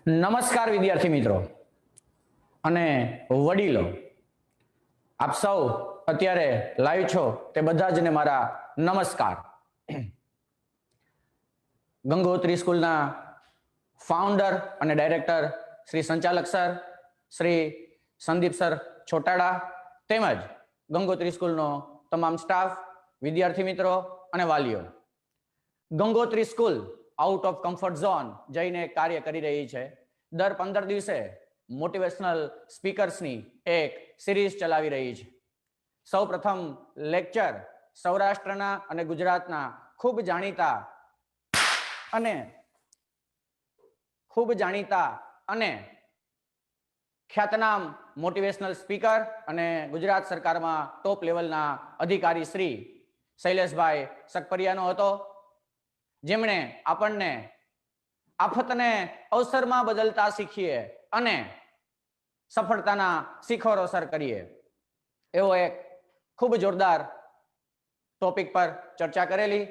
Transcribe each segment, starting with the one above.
નમસ્કાર વિદ્યાર્થી મિત્રો અને વડીલો, આપ સૌ અત્યારે લાઈવ છો તે બધા જ ને મારા નમસ્કાર. ગંગોત્રી સ્કૂલના ફાઉન્ડર અને ડાયરેક્ટર શ્રી સંચાલક સર શ્રી સંદીપ સર છોટાડા તેમજ ગંગોત્રી સ્કૂલનો તમામ સ્ટાફ, વિદ્યાર્થી મિત્રો અને વાલીઓ. Gangotri school out of comfort zone જઈને કાર્ય કરી રહી છે. દર 15 દિવસે મોટિવેશનલ સ્પીકર્સની એક સિરીઝ ચલાવી રહી છે. સૌ પ્રથમ લેક્ચર સૌરાષ્ટ્રના અને ગુજરાતના ખૂબ જાણીતા અને ખ્યાતનામ મોટિવેશનલ સ્પીકર અને ગુજરાત સરકારમાં ટોપ લેવલના અધિકારી શ્રી શૈલેષભાઈ સકપરિયાનો હતો, જેમણે આપણને આફતને અવસરમાં બદલતા શીખીએ અને સફળતાના શિખરો સર કરીએ એવો એક ખૂબ જોરદાર ટોપિક પર ચર્ચા કરેલી.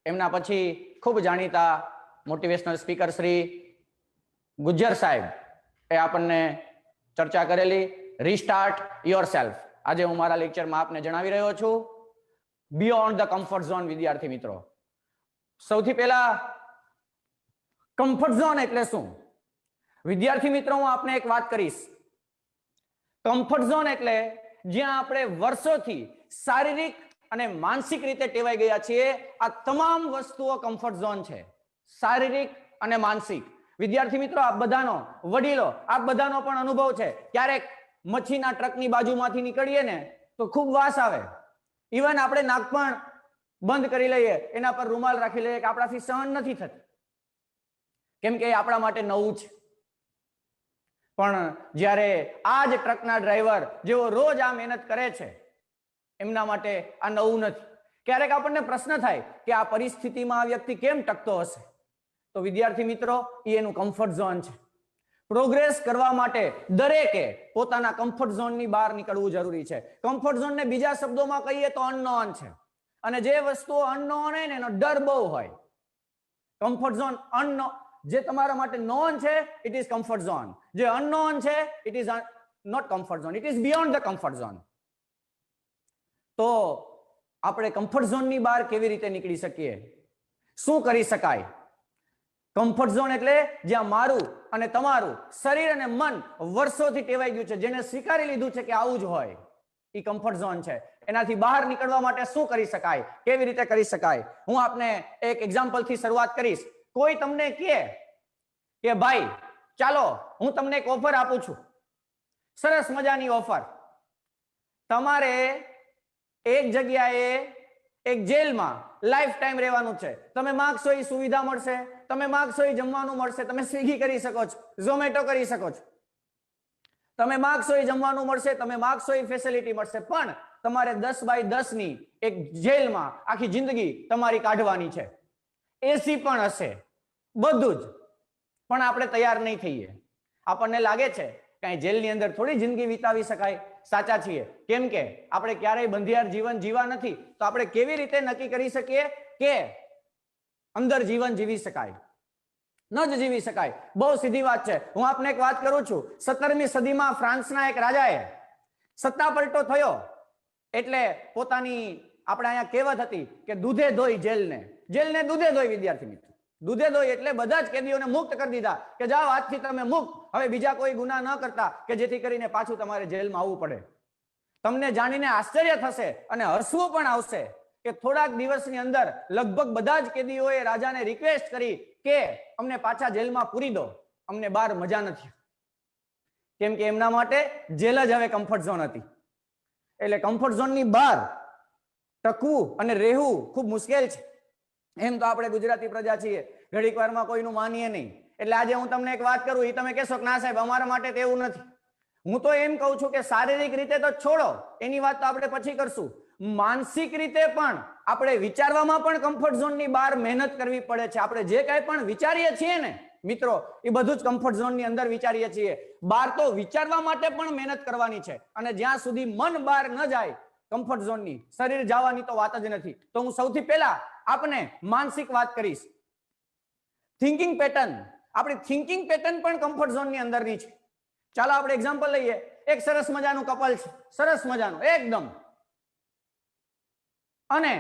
એમના પછી ખૂબ જાણીતા મોટિવેશનલ સ્પીકર શ્રી ગુજ્જર સાહેબ એ આપણને ચર્ચા કરેલી રીસ્ટાર્ટ યોરસેલ્ફ. આજે હું મારા લેક્ચરમાં આપને જણાવી રહ્યો છું બિયોન્ડ ધ કમ્ફર્ટ ઝોન. વિદ્યાર્થી મિત્રો, સૌથી પહેલા કમ્ફર્ટ ઝોન એટલે શું? વિદ્યાર્થી મિત્રો, હું આપને એક વાત કરીશ. કમ્ફર્ટ ઝોન એટલે જ્યાં આપણે વર્ષોથી શારીરિક અને માનસિક રીતે ટેવાઈ ગયા છીએ. આ તમામ વસ્તુઓ કમ્ફર્ટ ઝોન છે, શારીરિક અને માનસિક. વિદ્યાર્થી મિત્રો, આપ બધાનો, વડીલો, આપ બધાનો પણ અનુભવ છે. ક્યારેક મચ્છીના ટ્રકની બાજુમાંથી નીકળીએ ને તો ખૂબ વાસ આવે. ઇવન આપણે નાક પણ બંધ કરી લઈએ, એના પર રૂમાલ રાખી લઈએ કે આપણાથી સહન નથી થતી, કેમ કે આપણા માટે નવું છે. પણ જ્યારે આ જ ટ્રકના ડ્રાઈવર જેઓ રોજ આ મહેનત કરે છે એમના માટે આ નવું નથી. ક્યારેક આપણને પ્રશ્ન થાય કે આ પરિસ્થિતિમાં આ વ્યક્તિ કેમ ટકતો હશે? તો વિદ્યાર્થી મિત્રો, એનું કમ્ફર્ટ ઝોન છે. પ્રોગ્રેસ કરવા માટે દરેકે પોતાના કમ્ફર્ટ ઝોનની બહાર નીકળવું જરૂરી છે. કમ્ફર્ટ ઝોનને બીજા શબ્દોમાં કહીએ તો અનનોન છે. અને જે વસ્તુઓ અનનોન હોય ને એનો ડર બહુ હોય. કમ્ફર્ટ ઝોન અનનોન, જે તમારા માટે નોન છે ઇટ ઇઝ કમ્ફર્ટ ઝોન, જે અનનોન છે it is not comfort zone, it is beyond the comfort zone. તો આપણે કમ્ફર્ટ ઝોનની બહાર કેવી રીતે નીકળી શકીએ? શું કરી શકાય? કમ્ફર્ટ ઝોન એટલે જ્યાં મારું અને તમારું શરીર અને મન વર્ષોથી ટેવાઈ ગયું છે, જેને સ્વીકારી લીધું છે કે આવું જ હોય, એ કમ્ફર્ટ ઝોન છે. એનાથી બહાર નીકળવા માટે શું કરી શકાય, કેવી રીતે કરી શકાય? હું આપને એક એક્ઝામ્પલ થી શરૂઆત કરીશ. કોઈ તમને કહે કે ભાઈ ચાલો હું તમને એક ઓફર આપું છું, સરસ મજાની ઓફર. તમારે એક જગ્યાએ એક જેલમાં લાઈફ ટાઈમ રહેવાનું છે. તમે માંગશો એ સુવિધા મળશે, તમે માંગશો એ જમવાનું મળશે, તમે સ્વિગી કરી શકો છો, ઝોમેટો કરી શકો છો, તમે માંગશો એ જમવાનું મળશે, તમે માંગશો એ ફેસિલિટી મળશે. પણ તમારે 10 બાય 10 ની એક જેલમાં આખી જિંદગી તમારી કાઢવાની છે. એસી પણ હશે, બધું જ. પણ આપણે તૈયાર નહીં થઈએ. આપણને લાગે છે કે જેલની અંદર થોડી જિંદગી વિતાવી શકાય. સાચા છીએ, કેમ કે આપણે ક્યારેય બંધિયાર જીવન જીવા નથી. તો આપણે કેવી રીતે નક્કી કરી શકીએ કે અંદર જીવન જીવી શકાય? ન જ જીવી શકાય. બહુ સીધી વાત છે. હું આપને એક વાત કરું છું. 17મી સદીમાં ફ્રાન્સના એક રાજાએ સત્તા પલટો થયો એટલે પોતાની, આપણે અહીંયા કહેવત હતી કે દૂધે ધોઈ જેલને દૂધે ધોઈ. વિદ્યાર્થી મિત્રો, દૂધે ધોઈ એટલે બધા જ કેદીઓને મુક્ત કરી દીધા કે જાઓ, આજથી તમે મુક્ત, હવે બીજા કોઈ ગુના ન કરતા કે જેથી કરીને પાછું તમારે જેલમાં આવવું પડે. તમને જાણીને આશ્ચર્ય થશે અને હસવું પણ આવશે કે થોડાક દિવસની અંદર લગભગ બધા જ કેદીઓએ રાજાને રિક્વેસ્ટ કરી કે અમને પાછા જેલમાં પૂરી દો, અમને બહાર મજા નથી. કેમ કે એમના માટે જેલ જ હવે કમ્ફર્ટ ઝોન હતી. એટલે કમ્ફર્ટ ઝોનની બહાર ટકવું અને રહેવું ખૂબ મુશ્કેલ છે. એમ તો આપણે ગુજરાતી પ્રજા છીએ, ઘડીક વારમાં કોઈનું માનીએ નહીં. એટલે આજે હું તમને એક વાત કરું, એ તમે કહેશો કે ના સાહેબ અમારા માટે તો એવું નથી. હું તો એમ કહું છું કે શારીરિક રીતે તો છોડો, એની વાત તો આપણે પછી કરશું. માનસિક રીતે પણ આપણે વિચારવામાં પણ કમ્ફર્ટ ઝોનની બહાર મહેનત કરવી પડે છે. આપણે જે કાંઈ પણ વિચારીએ છીએ ને મિત્રો, એ બધું જ કમ્ફર્ટ ઝોનની અંદર વિચારીએ છીએ. બહાર તો વિચારવા માટે પણ મહેનત કરવાની છે. અને જ્યાં સુધી મન બહાર ન જાય કમ્ફર્ટ ઝોનની, શરીર જવાની તો વાત જ નથી. તો હું સૌથી પહેલા આપને માનસિક વાત કરીશ. થિંકિંગ પેટર્ન આપણી થિંકિંગ પેટર્ન પણ કમ્ફર્ટ ઝોન ની અંદરની છે. ચાલો આપણે એક્ઝામ્પલ લઈએ. એક સરસ મજાનું કપલ છે, સરસ મજાનું એકદમ, અને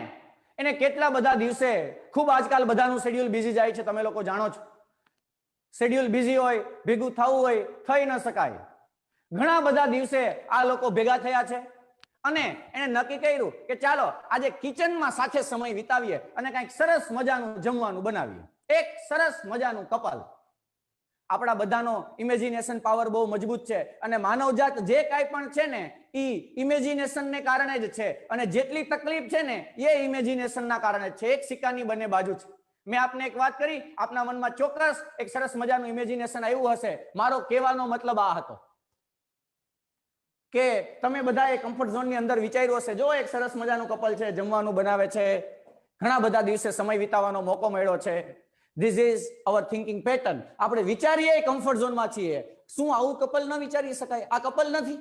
એને કેટલા બધા દિવસે, ખૂબ આજકાલ બધાનું શેડ્યુલ બિઝી જાય છે, તમે લોકો જાણો છો. શેડ્યુલ બિઝી હોય, ભેગું થવું હોય, થઈ ન શકાય. ઘણા બધા દિવસે આ લોકો ભેગા થયા છે અને એને નક્કી કર્યું કે ચાલો આજે કિચનમાં સાથે સમય વિતાવીએ અને કંઈક સરસ મજાનું જમવાનું બનાવીએ. એક સરસ મજાનું કપલ. આપણા બધાનો ઇમેજિનેશન પાવર બહુ મજબૂત છે અને માનવજાત જે કાંઈ પણ છે ને એ ઇમેજિનેશનને કારણે જ છે, અને જેટલી તકલીફ છે ને એ ઇમેજિનેશનના કારણે જ છે. એક સિક્કાની બંને બાજુ છે. મેં આપને એક વાત કરી, આપના મનમાં ચોક્કસ એક સરસ મજાનું ઇમેજિનેશન આવ્યું હશે. મારો કહેવાનો મતલબ આ હતો કે તમે બધાએ કમ્ફર્ટ ઝોનની અંદર વિચાર્યું હશે, જો એક સરસ મજાનું કપલ છે, જમવાનું બનાવે છે, ઘણા બધા દિવસે સમય વિતાવવાનો મોકો મળ્યો છે. This is our thinking pattern. આપણે વિચારીએ કમ્ફર્ટ ઝોનમાં છીએ. શું આવું કપલ ન વિચારી શકાય? આ કપલ નથી,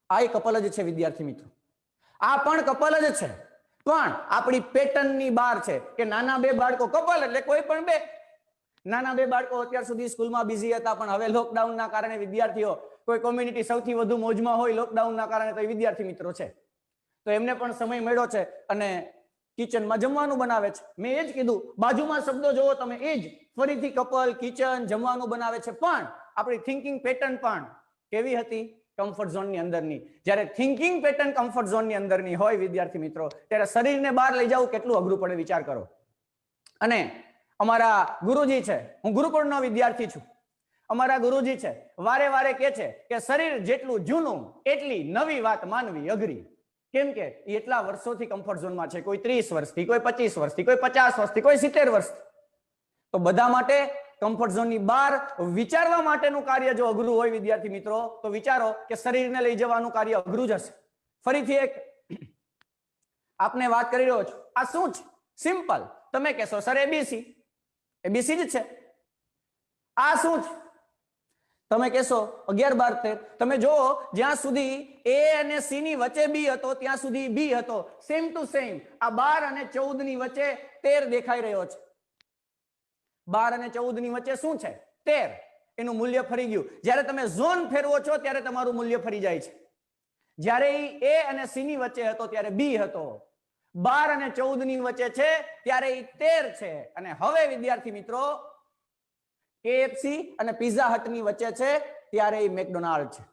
આ એ કપલ જ છે વિદ્યાર્થી મિત્રો. આ પણ કપલ જ છે, પણ આપણી પેટર્નની બહાર છે કે નાના બે બાળકો, કપલ એટલે કોઈ પણ બે નાના બે બાળકો અત્યાર સુધી સ્કૂલમાં બિઝી હતા, પણ હવે લોકડાઉનના કારણે વિદ્યાર્થીઓ, કોઈ કોમ્યુનિટી સૌથી વધુ મોજમાં હોય લોકડાઉનના કારણે તો એ વિદ્યાર્થી મિત્રો છે, તો એમને પણ સમય મળ્યો છે અને કિચનમાં જમવાનું બનાવે છે. મેં એ જ કીધું, બાજુમાં શબ્દો જોવો તમે, એ જ ફરીથી કપલ, કિચન, જમવાનું બનાવે છે, પણ આપણી થિંકિંગ પેટર્ન પણ કેવી હતી? કમ્ફર્ટ ઝોનની અંદરની. જ્યારે થિંકિંગ પેટર્ન કમ્ફર્ટ ઝોનની અંદરની હોય વિદ્યાર્થી મિત્રો, ત્યારે શરીરને બહાર લઈ જવું કેટલું અઘરું પડે, વિચાર કરો. અને અમારા ગુરુજી છે, હું ગુરુકુળનો વિદ્યાર્થી છું, અમારા ગુરુજી છે, વારે વારે કહે છે કે શરીર જેટલું જૂનું એટલી નવી વાત માનવી અઘરી. કેમ કે એટલા વર્ષોથી કમ્ફર્ટ ઝોનમાં છે, કોઈ 30 વર્ષથી, કોઈ 25 વર્ષથી, કોઈ 50 વર્ષથી, કોઈ 70 વર્ષથી. તો બધા માટે કમ્ફર્ટ ઝોનની બહાર વિચારવા માટેનું કાર્ય જો અઘરું હોય વિદ્યાર્થી મિત્રો, તો વિચારો કે શરીરને લઈ જવાનું કાર્ય અઘરું જ હશે. ફરીથી એક આપને વાત કરી રહ્યો છું. આ શું છે? સિમ્પલ. તમે કહેશો સર એબીસી, એબીસી જ છે. આ શું છે? તમે કહેશો 11 12 13. તમે જુઓ, જ્યાં સુધી એ અને સી ની વચ્ચે બી હતો ત્યાં સુધી બી હતો, સેમ ટુ સેમ. આ 12 અને 14 ની વચ્ચે 13 દેખાઈ રહ્યો છે. 12 અને 14 ની વચ્ચે શું છે? 13. એનું મૂલ્ય ફરી ગયું. જ્યારે તમે ઝોન ફેરવો છો ત્યારે તમારું મૂલ્ય ફરી જાય છે. જ્યારે એ અને સી ની વચ્ચે હતો ત્યારે બી હતો, 12 અને 14 ની વચ્ચે છે ત્યારે એ 13 છે. અને હવે વિદ્યાર્થી મિત્રો KFC અને પિઝા હટ ની વચ્ચે છે ત્યારે એ મેકડોનાલ્ડ છે.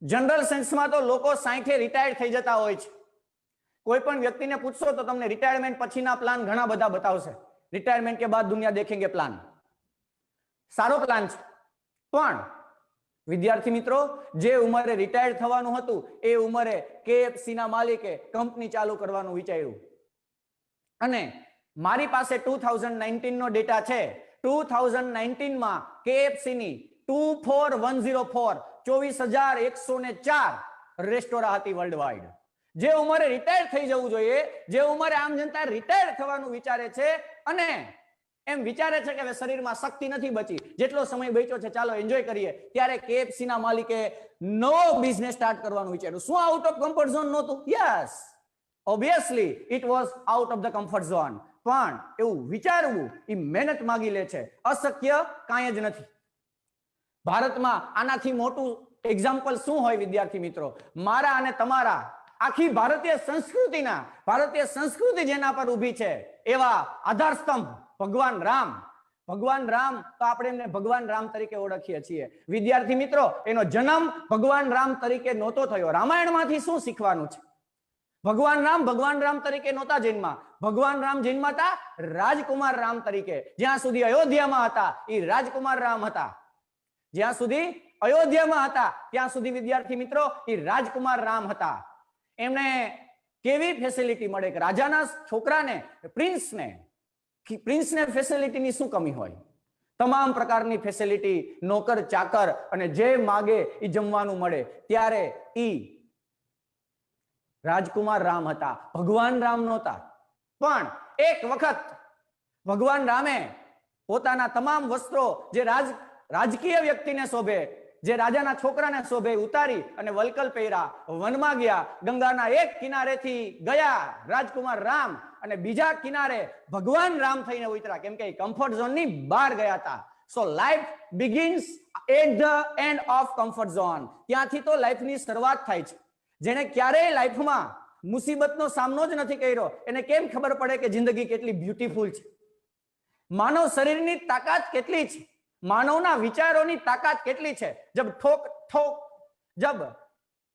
જનરલ સેન્સમાં તો લોકો 60 રિટાયર્ડ થઈ જતા હોય છે. કોઈ પણ વ્યક્તિને પૂછશો તો તમને રિટાયરમેન્ટ પછીના પ્લાન ઘણા બધા બતાવશે. રિટાયરમેન્ટ કે બાદ દુનિયા દેખેંગે પ્લાન, સારો પ્લાન છે. પણ વિદ્યાર્થી મિત્રો, જે ઉંમરે રિટાયર્ડ થવાનું હતું એ ઉંમરે KFC ના માલિકે કંપની ચાલુ કરવાનું વિચાર્યું. અને મારી પાસે 2019 નો ડેટા છે. 2019 માં KFC ની 24104 24,104 રેસ્ટોરાં હતી વર્લ્ડ વાઇડ. જે ઉંમરે રિટાયર થઈ જવું જોઈએ, જે ઉંમરે આમ જનતા રિટાયર થવાનું વિચારે છે અને એમ વિચારે છે કે હવે શરીરમાં શક્તિ નથી બચી, જેટલો સમય બચ્યો છે ચાલો એન્જોય કરીએ, ત્યારે KFC ના માલિકે નવો બિઝનેસ સ્ટાર્ટ કરવાનું વિચાર્યું. શું આઉટ ઓફ કમ્ફર્ટ ઝોન નહોતું? Yes, obviously it was out of the comfort zone. પણ એવું વિચારવું એ મહેનત માંગી લે છે. અશક્ય કાંઈ જ નથી. ભારતમાં આનાથી મોટું એક્ઝામ્પલ શું હોય વિદ્યાર્થી મિત્રો? મારા અને તમારા આખી ભારતીય સંસ્કૃતિના, ભારતીય સંસ્કૃતિ જેના પર ઊભી છે એવા આધાર સ્તંભ ભગવાન રામ. ભગવાન રામ તો આપણે એમને ભગવાન રામ તરીકે ઓળખીએ છીએ. વિદ્યાર્થી મિત્રો, એનો જન્મ ભગવાન રામ તરીકે નહોતો થયો. રામાયણમાંથી શું શીખવાનું છે? ભગવાન રામ તરીકે નહોતા જન્મા. ભગવાન રામ જન્મા હતા રાજકુમાર રામ તરીકે. જ્યાં સુધી અયોધ્યામાં હતા એ રાજકુમાર રામ હતા. જ્યાં સુધી અયોધ્યામાં હતા ત્યાં સુધી વિદ્યાર્થી મિત્રો એ રાજકુમાર રામ હતા. એમને કેવી ફેસિલિટી મળે કે રાજાના છોકરાને, પ્રિન્સને ફેસિલિટીની શું કમી હોય? તમામ પ્રકારની ફેસિલિટી, નોકર ચાકર અને જે માગે એ જમવાનું મળે. ત્યારે ઈ રાજકુમાર રામ હતા, ભગવાન રામ નહોતા. પણ એક વખત ભગવાન રામે પોતાના તમામ વસ્ત્રો જે રાજકીય વ્યક્તિને શોભે, જે રાજાના છોકરાને શોભે, ઉતારી અને વલકલ પહેર્યા, વનમાં ગયા, ગંગાના એક કિનારેથી ગયા રાજકુમાર રામ અને બીજા કિનારે ભગવાન રામ થઈને ઉતર્યા, કેમ કે કમ્ફર્ટ ઝોન ની બહાર ગયા હતા. So life begins at the end of comfort zone. ત્યાંથી તો લાઈફની શરૂઆત થાય છે. જેને ક્યારેય લાઈફમાં મુસીબતનો સામનો જ નથી કર્યો એને કેમ ખબર પડે કે જિંદગી કેટલી બ્યુટીફુલ છે, માનવ શરીરની તાકાત કેટલી છે, માનવના વિચારોની તાકાત કેટલી છે. જબ ઠોક ઠોક જબ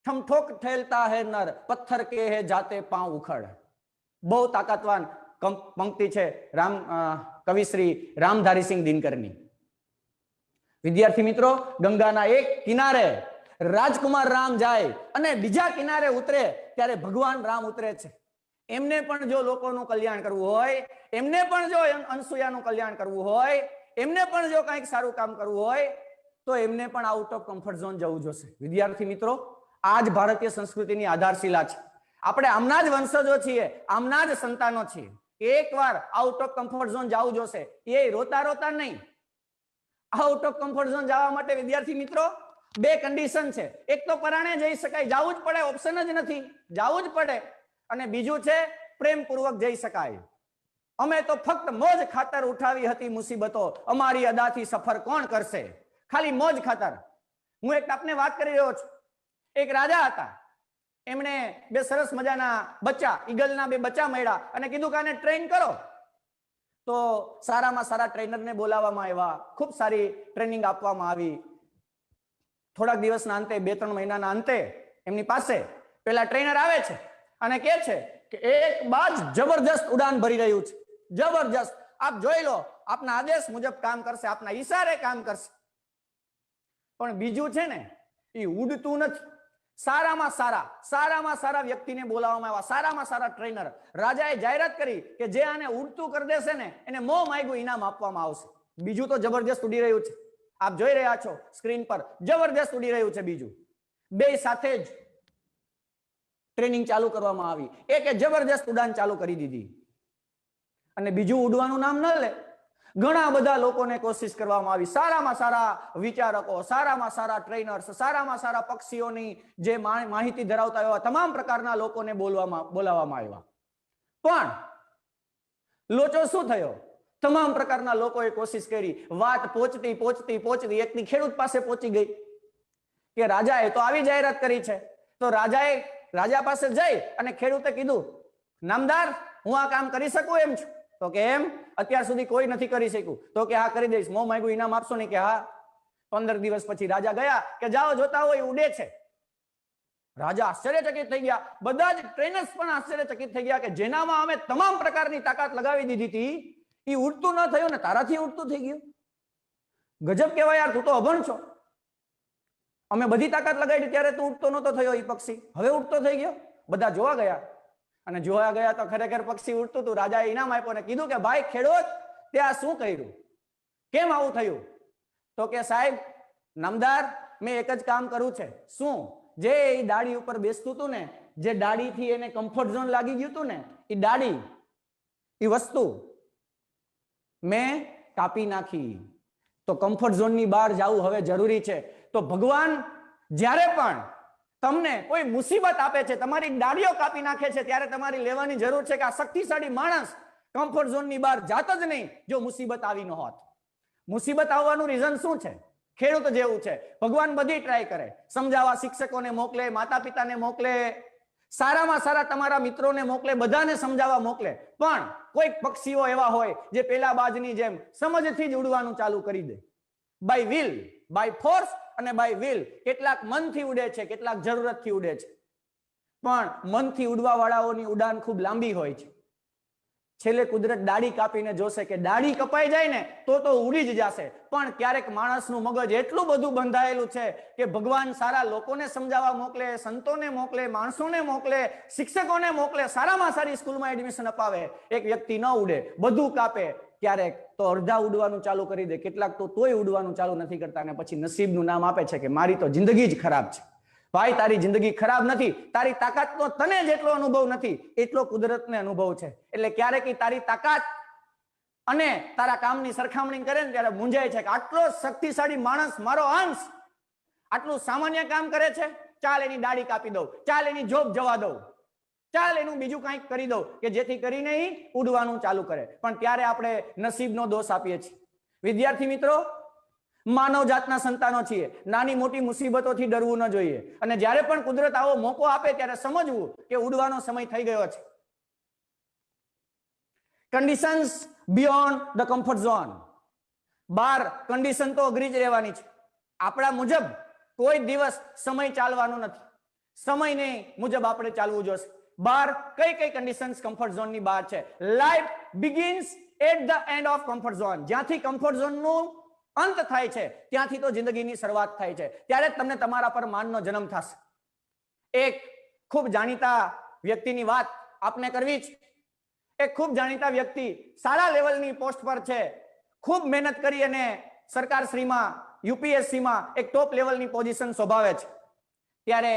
ઠમ ઠોક ઠેલતા હે નર પથ્થર કે હે જાતે પાંવ ઉખડ. બહુ તાકાતવાન પંક્તિ છે કવિ શ્રી રામધારીસિંહ દિનકરની. વિદ્યાર્થી મિત્રો, ગંગાના એક કિનારે રાજકુમાર રામ જાય અને બીજા કિનારે ઉતરે ત્યારે ભગવાન રામ ઉતરે છે. એમને પણ જો લોકોનું કલ્યાણ કરવું હોય, એમને પણ જો અનસુયાનું કલ્યાણ કરવું હોય, એમને પણ જો કંઈક સારું કામ કરવું હોય તો એમને પણ આઉટ ઓફ કમ્ફર્ટ ઝોન જવું જોશે. વિદ્યાર્થી મિત્રો, આ જ ભારતીય સંસ્કૃતિની આધારશિલા છે. આપણે આમના જ વંશજો છીએ, આમના જ સંતાનો છીએ. એકવાર આઉટ ઓફ કમ્ફર્ટ ઝોન જવું જોશે, એ રોતા રોતા નહીં. આઉટ ઓફ કમ્ફર્ટ ઝોન જવા માટે વિદ્યાર્થી મિત્રો બે કન્ડિશન છે. એક તો પરાણે જઈ શકાય, જવું જ પડે, ઓપ્શન જ નથી, જવું જ પડે. અને બીજું છે પ્રેમપૂર્વક જઈ શકાય. અમે તો ફક્ત મોજ ખાતર ઉઠાવી હતી મુસીબતો, અમારી અદાથી સફર કોણ કરશે. ખાલી મોજ ખાતર. હું એક આપને વાત કરી રહ્યો છું. એક રાજા હતા, એમણે બે સરસ મજાના બચ્ચા, ઈગલના બે બચ્ચા મળ્યા અને કીધું કે આને ટ્રેન કરો. તો સારામાં સારા ટ્રેનરને બોલાવવામાં આવ્યા, ખૂબ સારી ટ્રેનિંગ આપવામાં આવી. થોડાક દિવસના અંતે, 2-3 મહિનાના અંતે એમની પાસે પેલા ટ્રેનર આવે છે અને કહે છે કે એક બાજ જબરજસ્ત ઉડાન ભરી રહ્યું છે, જબરજસ્ત, આપ જોઈ લો, આપના આદેશ મુજબ કામ કરશે, આપના ઈશારે કામ કરશે. પણ બીજું છે ને એ ઉડતું નથી. સારામાં સારા વ્યક્તિને બોલાવવામાં આવ્યા, સારામાં સારા ટ્રેનર. રાજાએ જાહેરાત કરી કે જે આને ઉડતું કરી દેશે ને એને મોં માગ્યું ઇનામ આપવામાં આવશે. બીજું તો જબરજસ્ત ઉડી રહ્યું છે, આપ જોઈ રહ્યા છો સ્ક્રીન પર, જબરજસ્ત ઉડી રહ્યું છે. બીજું બે સાથે જ ટ્રેનિંગ ચાલુ કરવામાં આવી. એકે જબરજસ્ત ઉડાન ચાલુ કરી દીધી અને બીજું ઉડવાનું નામ ન લે. ઘણા બધા લોકોને કોશિશ કરવામાં આવી, સારામાં સારા વિચારકો, સારામાં સારા ટ્રેનર્સ, સારામાં સારા પક્ષીઓની જે માહિતી ધરાવતા એવા તમામ પ્રકારના લોકોને બોલાવવામાં આવ્યા. પણ લોચો શું થયો? તમામ પ્રકારના લોકોએ કોશિશ કરી. વાત પહોંચતી એકની ખેડૂત પાસે પહોંચી ગઈ કે રાજાએ તો આવી જાહેરાત કરી છે. તો રાજા પાસે જઈ અને ખેડૂતે કીધું, નામદાર, હું આ કામ કરી શકું એમ છું? તો કે એમ, અત્યાર સુધી કોઈ નથી કરી શક્યું. તો કે હા, કરી દઈશ, મોં માગ્યું ઇનામ આપશો ને? કે હા. 15 દિવસ પછી રાજા ગયા કે જાઓ, જોતા હોય ઉડે છે. રાજા આશ્ચર્યચકિત થઈ ગયા, બધા જ ટ્રેનર્સ પણ આશ્ચર્યચકિત થઈ ગયા કે જેનામાં અમે તમામ પ્રકારની તાકાત લગાવી દીધી હતી એ ઉડતું ન થયું ને તારાથી ઉડતું થઈ ગયું. ગજબ કહેવાય યાર, તું તો અભણ છો. અમે બધી તાકાત લગાવી ત્યારે તું ઉડતો નતો થયો, એ પક્ષી હવે ઉડતો થઈ ગયો. બધા જોવા ગયા અને જોવા ગયા તો ખરેખર પક્ષી ઉડતું હતું. રાજાએ ઇનામ આપ્યું અને કીધું કે ભાઈ ખેડૂત, તે આ શું કર્યું? કેમ આવું થયું? તો કે સાહેબ, નામદાર, મેં એક જ કામ કર્યું છે. શું? જે ડાળી ઉપર બેસતું હતું ને, જે ડાળીથી એને કમ્ફર્ટ ઝોન લાગી ગયું હતું ને, એ ડાળી, એ વસ્તુ મેં કાપી નાખી. તો કમ્ફર્ટ ઝોનની બહાર જવું હવે જરૂરી છે. તો ભગવાન જ્યારે પણ તમને કોઈ મુસીબત આપે છે, તમારી ડાળીઓ કાપી નાખે છે, ત્યારે તમારી લેવાની જરૂર છે કે આ શક્તિશાળી માણસ કમ્ફર્ટ ઝોનની બહાર જાત જ નહીં જો મુસીબત આવી ન હોત. મુસીબત આવવાનું રીઝન શું છે? ખેડૂત જેવું છે. ભગવાન બધી ટ્રાય કરે, સમજાવવા શિક્ષકોને મોકલે, માતા પિતાને મોકલે, સારામાં સારા તમારા મિત્રોને મોકલે, બધાને સમજાવવા મોકલે. પણ કોઈક પક્ષીઓ એવા હોય જે પેલા બાજની જેમ સમજથી જ ઉડવાનું ચાલુ કરી દે. બાય વિલ, બાય ફોર્સ અને બાય વિલ. કેટલાક મનથી ઉડે છે, કેટલાક જરૂરતથી ઉડે છે. પણ મનથી ઉડવા વાળાઓની ઉડાન ખૂબ લાંબી હોય છે. છેલ્લે કુદરત ડાળી કાપીને જોશે કે ડાળી કપાઈ જાય ને તો ઉડી જ જશે. પણ ક્યારેક માણસનું મગજ એટલું બધું બંધાયેલું છે કે ભગવાન સારા લોકોને સમજાવવા મોકલે, સંતોને મોકલે, માણસોને મોકલે, શિક્ષકોને મોકલે, સારામાં સારી સ્કૂલમાં એડમિશન અપાવે. એક વ્યક્તિ ન ઉડે, બધું કાપે, ક્યારેક તો અડધા ઉડવાનું ચાલુ કરી દે, કેટલાક તો તોય ઉડવાનું ચાલુ નથી કરતા અને પછી નસીબનું નામ આપે છે કે મારી તો જિંદગી જ ખરાબ છે. ભાઈ, તારી જિંદગી ખરાબ નથી. તારી તાકાતનો તને જેટલો અનુભવ નથી એટલો કુદરતને અનુભવ છે. એટલે ક્યારેક તારી તાકાત અને તારા કામની સરખામણી કરે ને ત્યારે મૂંઝાય છે કે આટલો શક્તિશાળી માણસ, મારો અંશ, આટલું સામાન્ય કામ કરે છે. ચાલ એની દાઢી કાપી દઉં, ચાલ એની જોબ જવા દઉં. ચાલ એનું બીજું કંઈક કરી દઉં કે જેથી કરીને ઉડવાનું ચાલુ કરે, પણ ત્યારે આપણે નસીબનો દોષ આપીએ છીએ. વિદ્યાર્થી મિત્રો, માનવ જાતના સંતાનો છીએ, નાની મોટી મુસીબતોથી ડરવું ન જોઈએ, અને જ્યારે પણ કુદરત આવો મોકો આપે ત્યારે સમજવું કે ઉડવાનો સમય થઈ ગયો છે. Conditions beyond the comfort zone. Bar condition તો અઘરી જ રહેવાની છે. આપણા મુજબ કોઈ દિવસ સમય ચાલવાનો નથી, સમયને મુજબ આપણે ચાલવું જોશે. બાર કઈ કઈ કન્ડિશન્સ કમ્ફર્ટ ઝોન ની બહાર છે? Life begins at the end of comfort zone. જ્યાંથી કમ્ફર્ટ ઝોન નું અંત થાય છે ત્યાંથી તો જિંદગીની શરૂઆત થાય છે. ત્યારે તમને તમારા પર માનનો જન્મ થશે. એક ખૂબ જાણીતા વ્યક્તિની વાત આપને કરવી છે. એક ખૂબ જાણીતા વ્યક્તિ સારા લેવલની પોસ્ટ પર છે, ખૂબ મહેનત કરી અને સરકારશ્રીમાં યુપીએસસીમાં એક ટોપ લેવલની પોઝિશન શોભાવે છે. ત્યારે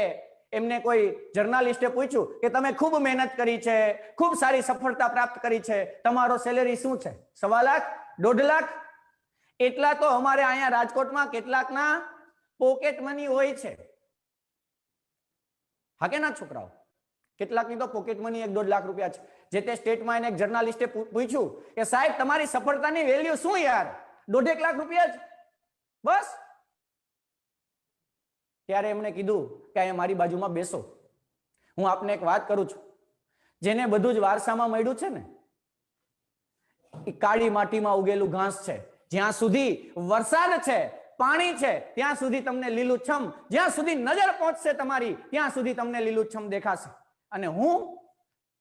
એમને કોઈ જર્નાલિસ્ટે પૂછ્યું કે તમે ખૂબ મહેનત કરી છે, ખૂબ સારી સફળતા પ્રાપ્ત કરી છે, તમારો સેલેરી શું છે? 1.25 લાખ, 1.5 લાખ? એટલા તો અમારે અહીંયા રાજકોટમાં કેટલાકના પોકેટ મની હોય છે. હા કે ના છોકરાઓ? કેટલાકની તો પોકેટ મની 1-1.5 લાખ રૂપિયા છે. જે તે સ્ટેટમાં એને એક જર્નાલિસ્ટે પૂછ્યું કે સાહેબ તમારી સફળતાની વેલ્યુ શું યાર? 1.5 લાખ રૂપિયા જ બસ. ત્યારે એમણે કીધું કે અહીંયા મારી બાજુમાં બેસો, હું આપને એક વાત કરું છું. જેને બધું જ વારસામાં મળ્યું છે ને, એ કાળી માટીમાં ઉગેલું ઘાસ છે. જ્યાં સુધી વરસાદ છે, પાણી છે, ત્યાં સુધી તમને લીલુંછમ, જ્યાં સુધી નજર પહોંચશે તમારી ત્યાં સુધી તમને લીલુંછમ દેખાશે. અને હું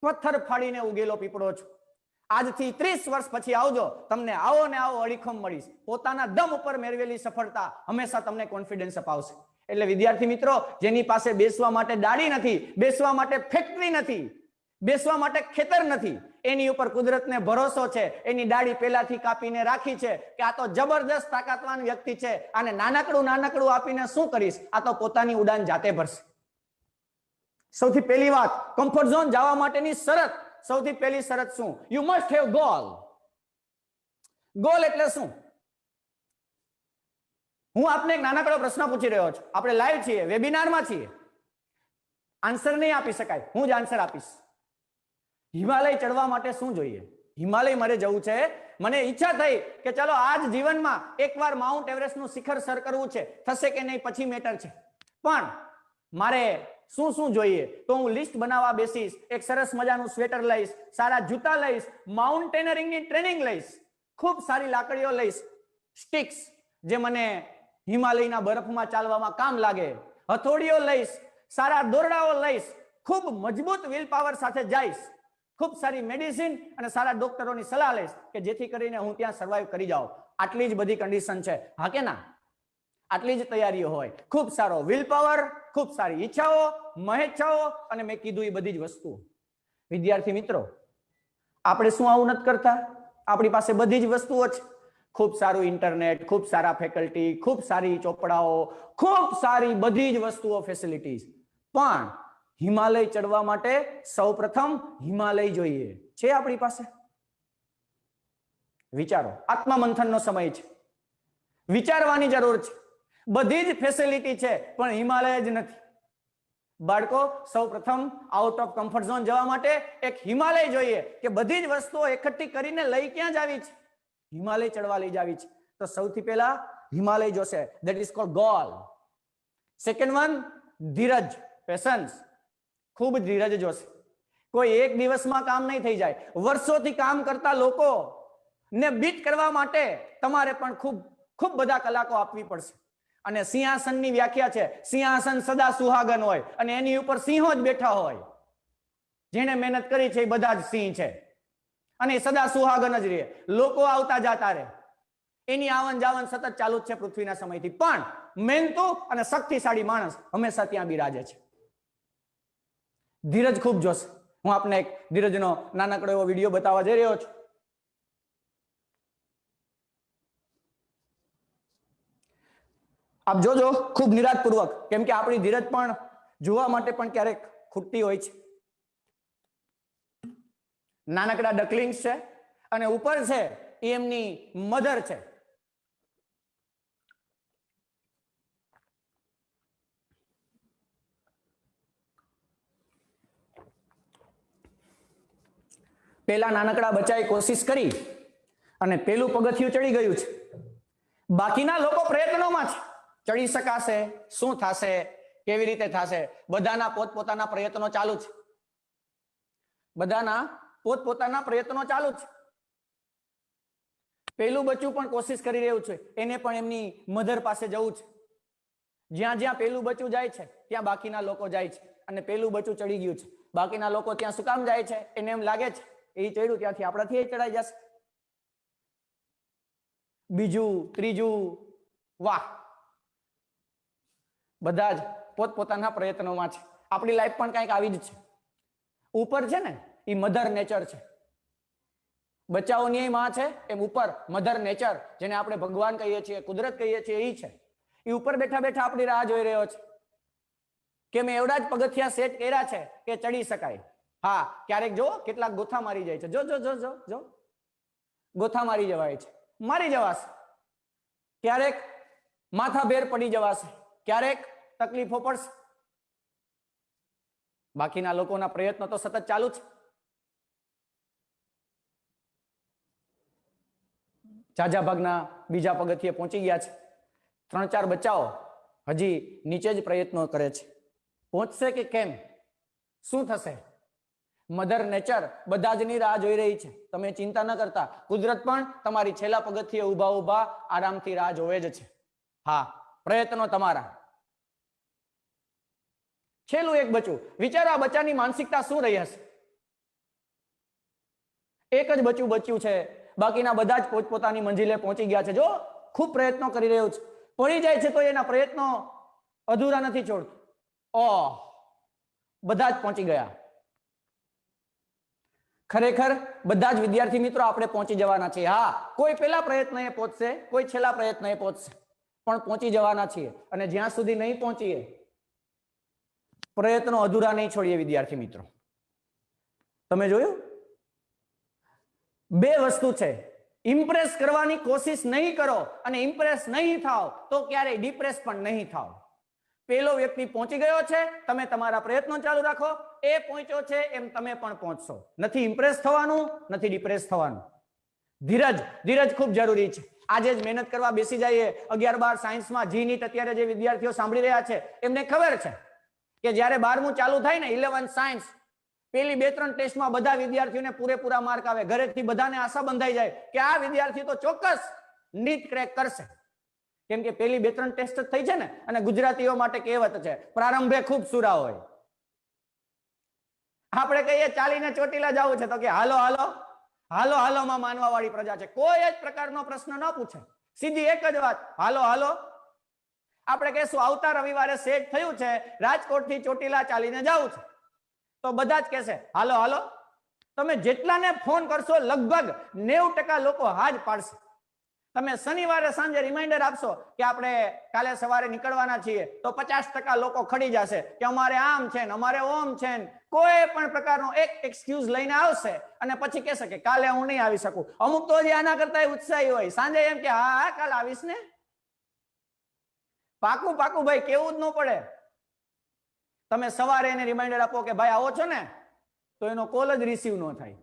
પથ્થર ફાડીને ઉગેલો પીપળો છું. આજથી 30 વર્ષ પછી આવજો, તમને આવો ને આવો અડીખમ મળીશ. પોતાના દમ ઉપર મેળવેલી સફળતા હંમેશા તમને કોન્ફિડન્સ અપાવશે. એટલે વિદ્યાર્થી મિત્રો, જેની પાસે બેસવા માટે ડાળી નથી, બેસવા માટે ફેક્ટરી નથી, બેસવા માટે ખેતર નથી, એની ઉપર કુદરતને ભરોસો છે, એની ડાળી પહેલાથી કાપીને રાખી છે કે આ તો જબરદસ્ત તાકાતવાન વ્યક્તિ છે, આને નાનકડું નાનકડું આપીને શું કરીશ, આ તો પોતાની ઉડાન જાતે ભરશે. સૌથી પહેલી વાત, કમ્ફર્ટ ઝોન જવા માટેની શરત, સૌથી પહેલી શરત શું? You must have goal. Goal એટલે શું? હું આપને એક નાનકડો પ્રશ્ન પૂછી રહ્યો છું. આપણે લાઈવ છીએ, વેબિનારમાં છીએ. આન્સર નહીં આપી શકાય, હું જ આન્સર આપીશ. હિમાલય ચડવા માટે શું જોઈએ? હિમાલય મારે જવું છે, મને ઈચ્છા થઈ કે ચલો આજ જીવનમાં એકવાર માઉન્ટ એવરેસ્ટનું શિખર સર કરવું છે. થશે કે નહીં પછી મેટર છે, પણ મારે શું શું જોઈએ? તો હું લિસ્ટ બનાવવા બેસીશ. એક સરસ મજાનું સ્વેટર લઈશ, સારા જૂતા લઈશ, માઉન્ટેનરિંગની ટ્રેનિંગ લઈશ, ખૂબ સારી લાકડીઓ લઈશ, સ્ટિક્સ જે મને હિમાલયના બરફમાં ચાલવામાં કામ લાગે, હથોડીઓ લઈશ, સારા દોરડાઓ લઈશ, ખૂબ મજબૂત વિલ પાવર સાથે જઈશ, ખૂબ સારી મેડિસિન અને સારા ડોક્ટરોની સલાહ લઈશ કે જેથી કરીને હું ત્યાં સર્વાઈવ કરી જાઉં. આટલી જ બધી કન્ડિશન છે, હા કે ના? આટલી જ તૈયારીઓ હોય, ખૂબ સારો વિલ પાવર, ખૂબ સારી ઈચ્છાઓ, મહેચ્છાઓ, અને મેં કીધું એ બધી જ વસ્તુઓ. વિદ્યાર્થી મિત્રો, આપણે શું આવું નથી કરતા? આપણી પાસે બધી જ વસ્તુઓ છે. ખૂબ સારું ઇન્ટરનેટ, ખૂબ સારા ફેકલ્ટી, ખૂબ સારી ચોપડાઓ, ખૂબ સારી બધી જ વસ્તુઓ, ફેસિલિટીઝ. પણ હિમાલય ચડવા માટે સૌપ્રથમ હિમાલય જોઈએ. છે આપણી પાસે? વિચારો, આત્મમંથનનો સમય છે, વિચારવાની જરૂર છે. બધી જ ફેસિલિટી છે પણ હિમાલય જ નથી. બાળકો, સૌપ્રથમ આઉટ ઓફ કમ્ફર્ટ ઝોન જવા માટે એક હિમાલય જોઈએ કે બધી જ વસ્તુઓ એકઠી કરીને લઈ ક્યાં જાવી છે? હિમાલય ચડવા લઈ જાવી છે. તો સૌથી પહેલા હિમાલય જોશે. That is called goal. Second one, ધીરજ, પેશન્સ. ખૂબ ધીરજ જોશે. કોઈ એક દિવસમાં કામ નહીં થઈ જાય. વર્ષોથી કામ કરતા લોકો ને બીટ કરવા માટે તમારે પણ ખૂબ બધા કલાકો આપવી પડશે. અને સિંહાસનની વ્યાખ્યા છે, સિંહાસન સદા સુહાગન હોય અને એની ઉપર સિંહો જ બેઠા હોય. જેને મહેનત કરી છે એ બધા જ સિંહ છે અને સદા સુહાગન જ રહે. લોકો આવતા જતા રહે, એની આવન જાવન સતત ચાલુ જ છે પૃથ્વીના સમયથી. પણ મહેનતુ અને શક્તિશાળી માણસ હંમેશા ત્યાં બિરાજે છે. ધીરજ ખૂબ જોશે. હું આપને એક ધીરજનો નાનકડો એવો વિડીયો બતાવવા જઈ રહ્યો છું. આપ જોજો ખૂબ નિરાંતપૂર્વક, કેમ કે આપણી ધીરજ પણ જોવા માટે પણ ક્યારેક ખૂટતી હોય છે. નાનકડા ડકલિંગ્સ છે અને ઉપર છે એ એમની મધર છે. પેલા નાનકડા બચ્ચાએ કોશિશ કરી અને પેલું પગથિયું ચડી ગયું છે. બાકીના લોકો પ્રયત્નોમાં છે. ચડી શકાશે, શું થશે, કેવી રીતે થશે? બધાના પોતપોતાના પ્રયત્નો ચાલુ છે. બધાના પોતપોતાના પ્રયત્નો ચાલુ છે. પેલું બચ્ચું પણ કોશિશ કરી રહ્યું છે. એને પણ એમની મધર પાસે જવું છે. જ્યાં જ્યાં પેલું બચ્ચું જાય છે ત્યાં બાકીના લોકો જાય છે. અને પેલું બચ્ચું ચડી ગયું છે. બાકીના લોકો ત્યાં શું કામ જાય છે? એને એમ લાગે છે એ ચડ્યું ત્યાંથી આપણાથી એ ચડાઈ જશે. બીજું, ત્રીજું, વાહ! બધા જ પોતપોતાના પ્રયત્નોમાં છે. આપણી લાઈફ પણ કંઈક આવી જ છે. ઉપર છે ને એ મધર નેચર છે. બચ્ચાઓની માં છે, એમ ઉપર મધર નેચર, જેને આપણે ભગવાન કહીએ છીએ, કુદરત કહીએ છીએ, એ છે. એ ઉપર બેઠા બેઠા આપણી રાહ જોઈ રહ્યો છે કે મેં એવડા જ પગથિયા સેટ કર્યા છે કે ચડી શકાય. હા, ક્યારેક જો કેટલાક ગોથા મારી જાય છે. જો જો જો જો જો ગોથા મારી જવાય છે, મારી જવાશે. ક્યારેક માથાભેર પડી જવાશે, ક્યારેક તકલીફો પડશે. બાકીના લોકોના પ્રયત્નો તો સતત ચાલુ છે. ઝાઝા ભાગના બીજા પગથિયે પહોંચી ગયા છે. 3-4 બચ્ચાઓ હજી નીચે જ પ્રયત્નો કરે છે. પહોંચશે કે કેમ? શું થશે? મધર નેચર બધા જની રાહ જોઈ રહી છે. તમે ચિંતા ન કરતા. કુદરત પણ તમારી છેલ્લા પગથિયે ઊભા ઊભા આરામથી રાહ જોવે જ છે. હા, પ્રયત્નો તમારા. છેલ્લું એક બચ્ચું. વિચારો આ બચ્ચાની માનસિકતા શું રહી હશે? એક જ બચ્ચું બચ્યું છે. બાકીના બધા જ પોતપોતાની મંજિલે પહોંચી ગયા છે. જો ખૂબ પ્રયત્નો કરી રહ્યો છે. પડી જાય છે તો એના પ્રયત્નો અધૂરા નથી છોડતું. ઓહ, બધા જ પહોંચી ગયા. ખરેખર બધા જ વિદ્યાર્થી મિત્રો આપણે પહોંચી જવાના છીએ. હા, કોઈ પહેલા પ્રયત્ન એ પહોંચશે, કોઈ છેલ્લા પ્રયત્ન એ પહોંચશે, પણ પહોંચી જવાના છીએ. અને જ્યાં સુધી નહીં પહોંચીએ, પ્રયત્નો અધૂરા નહીં છોડીએ. વિદ્યાર્થી મિત્રો, તમે જોયું? 2 વસ્તુ છે. ઇમ્પ્રેસ કરવાની કોશિશ નહીં કરો અને ઇમ્પ્રેસ નહીં થાવ તો ક્યારેય ડિપ્રેસ પણ નહીં થાવ. પેલો વ્યક્તિ પહોંચી ગયો છે, તમે તમારા પ્રયત્નો ચાલુ રાખો. એ પહોંચ્યો છે એમ તમે પણ પહોંચશો. નથી ઇમ્પ્રેસ થવાનું, નથી ડિપ્રેસ થવાનું. ધીરજ, ધીરજ ખૂબ જરૂરી છે. આજે જ મહેનત કરવા બેસી જઈએ. 11-12 સાયન્સમાં જી નીટ અત્યારે જે વિદ્યાર્થીઓ સાંભળી રહ્યા છે એમને ખબર છે કે જ્યારે 12મું ચાલુ થાય ને 11 સાયન્સ, પેલી 2-3 ટેસ્ટમાં બધા વિદ્યાર્થીઓને પૂરેપૂરા માર્ક આવે. ઘરેથી બધાને આશા બંધાઈ જાય કે આ વિદ્યાર્થી તો ચોક્કસ નીટ ક્રેક કરશે. કેમ કે પેલી 2-3 ટેસ્ટ જ થઈ છે ને. અને ગુજરાતીઓ માટે કહેવત છે, પ્રારંભે ખૂબ સુરા હોય. આપણે કહીએ ચાલીને ચોટીલા જવું છે તો કે હાલો હાલો હાલો હાલો માં માનવા વાળી પ્રજા છે. કોઈ જ પ્રકારનો પ્રશ્ન ન પૂછે, સીધી એક જ વાત, હાલો હાલો. આપણે કહીશું આવતા રવિવારે સેટ થયું છે, રાજકોટ થી ચોટીલા ચાલીને જવું છે, તો બધા જ કહેશે હાલો હાલો. તમે જેટલાને ફોન કરશો લગભગ 90% લોકો હા જ પાડશે. તમે શનિવારે સાંજે રિમાઇન્ડર આપશો કે આપણે કાલે સવારે નીકળવાના છીએ, તો 50% લોકો ખડી જશે કે અમારે આમ છે ને અમારે ઓમ છે ને. કોઈ પણ પ્રકારનો એક એક્સક્યુઝ લઈને આવશે અને પછી કહેશે કે કાલે હું નહીં આવી શકું. અમુક તો હજી આના કરતા ઉત્સાહી હોય, સાંજે એમ કે હા હા કાલે આવીશ ને. પાકું પાકું ભાઈ, કેવું જ ન પડે. તમે સવારે એને રિમાઇન્ડર આપો કે ભાઈ આવો છો ને, તો એનો કોલ જ રિસીવ ન થાય.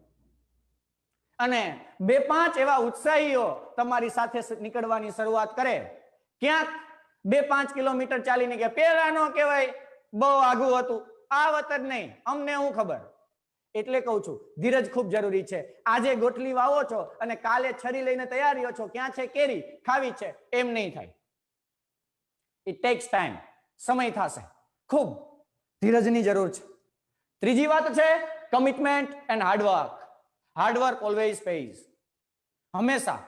અને 2-5 એવા ઉત્સાહીઓ તમારી સાથે નીકળવાની શરૂઆત કરે. ક્યાંક 2-5 કિલોમીટર ચાલીને કે પેલા નો કહેવાય બહુ આઘું હતું, આ વત જ નહીં, અમને હું ખબર. એટલે કહું છું ધીરજ ખૂબ જરૂરી છે. આજે ગોઠલી વાવો છો અને કાલે છરી લઈને તૈયારીઓ છો, ક્યાં છે કેરી ખાવી છે, એમ નહીં થાય. ઇટ ટેક્સ ટાઈમ, સમય થશે. ખૂબ ધીરજની જરૂર છે. ત્રીજી વાત છે commitment and hard work. Hard work always page. હંમેશા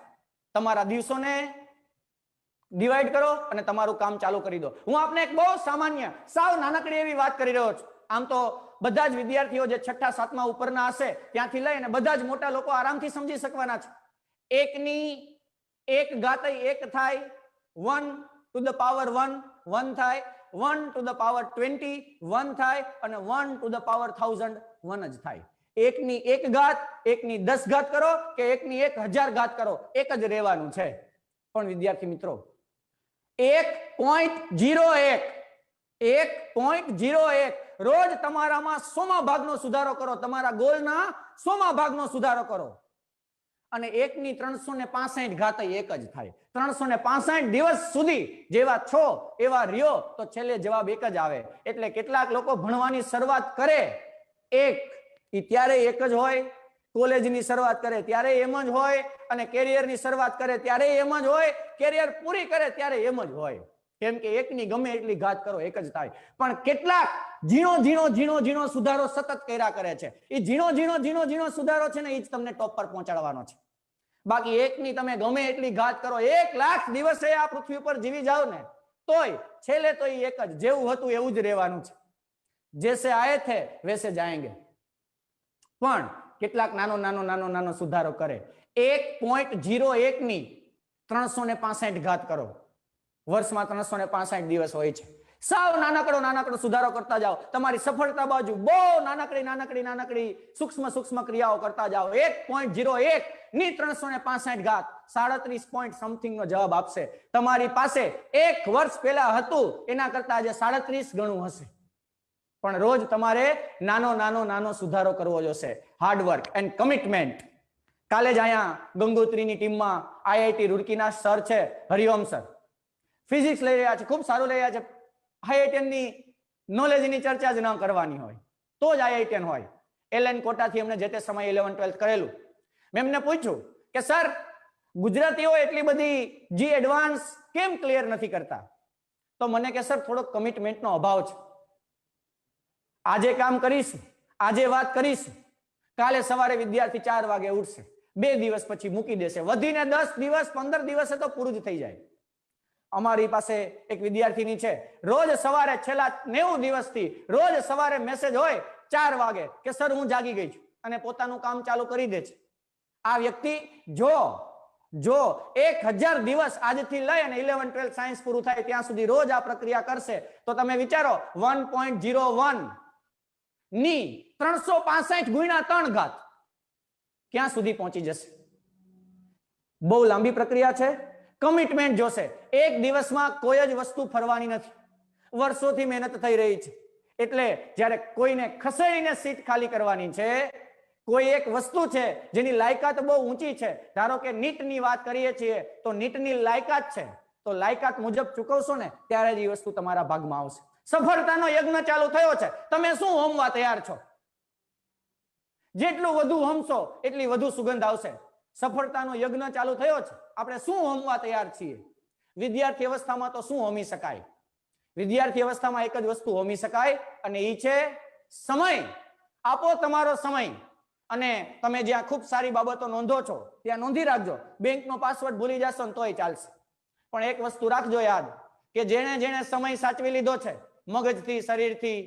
તમારા દિવસોને ડિવાઈડ કરો અને તમારું કામ ચાલુ કરી દો. હું આપને એક બહુ સામાન્ય સાવ નાનકડી એવી વાત કરી રહ્યો છું. આમ તો બધા જ વિદ્યાર્થીઓ જે 6ઠા 7મા ઉપરના હશે ત્યાંથી લઈને બધા જ મોટા લોકો આરામથી સમજી શકવાના છે. 1 થાય, 1 to the power 1 1 થાય, 1 to the power 20 1 થાય, અને 1 to the power 1000 1 જ થાય. 1 ની 1 ઘાત, 1 ની 10 ઘાત કરો કે 1 ની 1000 ઘાત કરો, એક જ રહેવાનું છે. પણ વિદ્યાર્થી મિત્રો 1.01 રોજ તમારામાં 100મા ભાગનો સુધારો કરો, તમારા ગોલના 100મા ભાગનો સુધારો કરો. અને 1 ની 365 ઘાત એક જ થાય. 365 દિવસ સુધી જેવા છો એવા રહ્યો તો છેલ્લે જવાબ એક જ આવે. એટલે કેટલાક લોકો ભણવાની શરૂઆત કરે એ ત્યારે એક જ હોય, કોલેજની શરૂઆત કરે ત્યારે એમ જ હોય, અને કેરિયરની શરૂઆત કરે ત્યારે એમ જ હોય, કેરિયર પૂરી કરે ત્યારે એમ જ હોય. કેમ કે 1 ની ગમે એટલી ઘાત કરો એક જ થાય. પણ કેટલાક ઝીણો સુધારો સતત કર્યા કરે છે. એ ઝીણો સુધારો છે ને એ જ તમને ટોપ પર પહોંચાડવાનો છે. બાકી 1 ની તમે ગમે એટલી ઘાત કરો, 1 લાખ દિવસે આ પૃથ્વી ઉપર જીવી જાવ ને તોય છેલ્લે તો એ એક જ, જેવું હતું એવું જ રહેવાનું છે. જૈસે આયે થે વૈસે જાયેંગે. પણ કેટલાક નાનો સુધારો કરે. 1.01 ની 365 ઘાત કરો. વર્ષમાં 365 દિવસ હોય છે. સાવ નાનકડો સુધારો કરતા જાઓ. તમારી સફળતા બાજુ બહુ નાનકડી સૂક્ષ્મ ક્રિયાઓ કરતા જાઓ. 1.01 ની 365 ઘાત 37 પોઈન્ટ સમથિંગ નો જવાબ આપશે. તમારી પાસે 1 વર્ષ પહેલા હતું એના કરતા આજે 37 ગણું હશે. પણ રોજ તમારે નાનો સુધારો કરવો જોશે. Hard work and commitment. કાલે જ અહીંયા ગંગોત્રીની ટીમમાં આઈઆઈટી રૂડકીના સર છે, હરિઓમ સર, ફિઝિક્સ લઈ રહ્યા છે, ખૂબ સારું લઈ રહ્યા છે. આઈઆઈટીની નોલેજની ચર્ચા જ ન કરવાની હોય તો જ આઈઆઈટીન હોય. એલએન કોટાથી અમને જે તે સમયે 11-12 કરેલું. મેં એમને પૂછ્યું કે સર, ગુજરાતીઓ એટલી બધી જી એડવાન્સ કેમ ક્લિયર નથી કરતા? તો મને કે સર, થોડો કમિટમેન્ટનો અભાવ છે. આજે કામ કરીશું, આજે વાત કરીશું, કાલે સવારે વિદ્યાર્થી 4 વાગે ઉઠશે, 2 દિવસ પછી મૂકી દેશે, વધીને 10 દિવસ 15 દિવસે તો પૂરું જ થઈ જાય. અમારી પાસે એક વિદ્યાર્થીની છે, રોજ સવારે છેલ્લા 90 દિવસથી રોજ સવારે મેસેજ હોય 4 વાગે કે સર હું જાગી ગઈ છું, અને પોતાનું કામ ચાલુ કરી દે છે. આ વ્યક્તિ જો 1000 દિવસ આજથી લઈ અને 11-12 સાયન્સ પૂરું થાય ત્યાં સુધી રોજ આ પ્રક્રિયા કરશે તો તમે વિચારો 1.01 ની 365 ગુણ્યા 3 ઘાત ક્યાં સુધી પહોંચી જશે? બહુ લાંબી પ્રક્રિયા છે. કમિટમેન્ટ જોશે. એક દિવસમાં કોઈ જ વસ્તુ ફરવાની નથી, વર્ષોથી મહેનત થઈ રહી છે. એટલે જ્યારે કોઈને ખસેડીને સીટ ખાલી કરવાની છે, કોઈ એક વસ્તુ છે જેની લાયકાત બહુ ઊંચી છે, ધારો કે નીટની વાત કરીએ છીએ તો નીટની લાયકાત છે, તો લાયકાત મુજબ ચૂકવશો ને ત્યારે જ એ વસ્તુ તમારા ભાગમાં આવશે. સફળતાનો યજ્ઞ ચાલુ થયો છે, તમે શું હોમવા તૈયાર છો? જેટલું વધુ હોમશો એટલી વધુ સુગંધ આવશે. સફળતાનો યજ્ઞ ચાલુ થયો છે, આપણે શું હોમવા તૈયાર છીએ? વિદ્યાર્થી અવસ્થામાં તો શું હોમી શકાય? વિદ્યાર્થી અવસ્થામાં એક જ વસ્તુ હોમી શકાય, અને એ છે સમય. આપો તમારો સમય. અને તમે જ્યાં ખૂબ સારી બાબતો નોંધો છો ત્યાં નોંધી રાખજો. બેંકનો પાસવર્ડ ભૂલી જશો ને તોય ચાલશે, પણ એક વસ્તુ રાખજો યાદ કે જેણે સમય સાચવી લીધો છે, મગજથી, શરીરથી,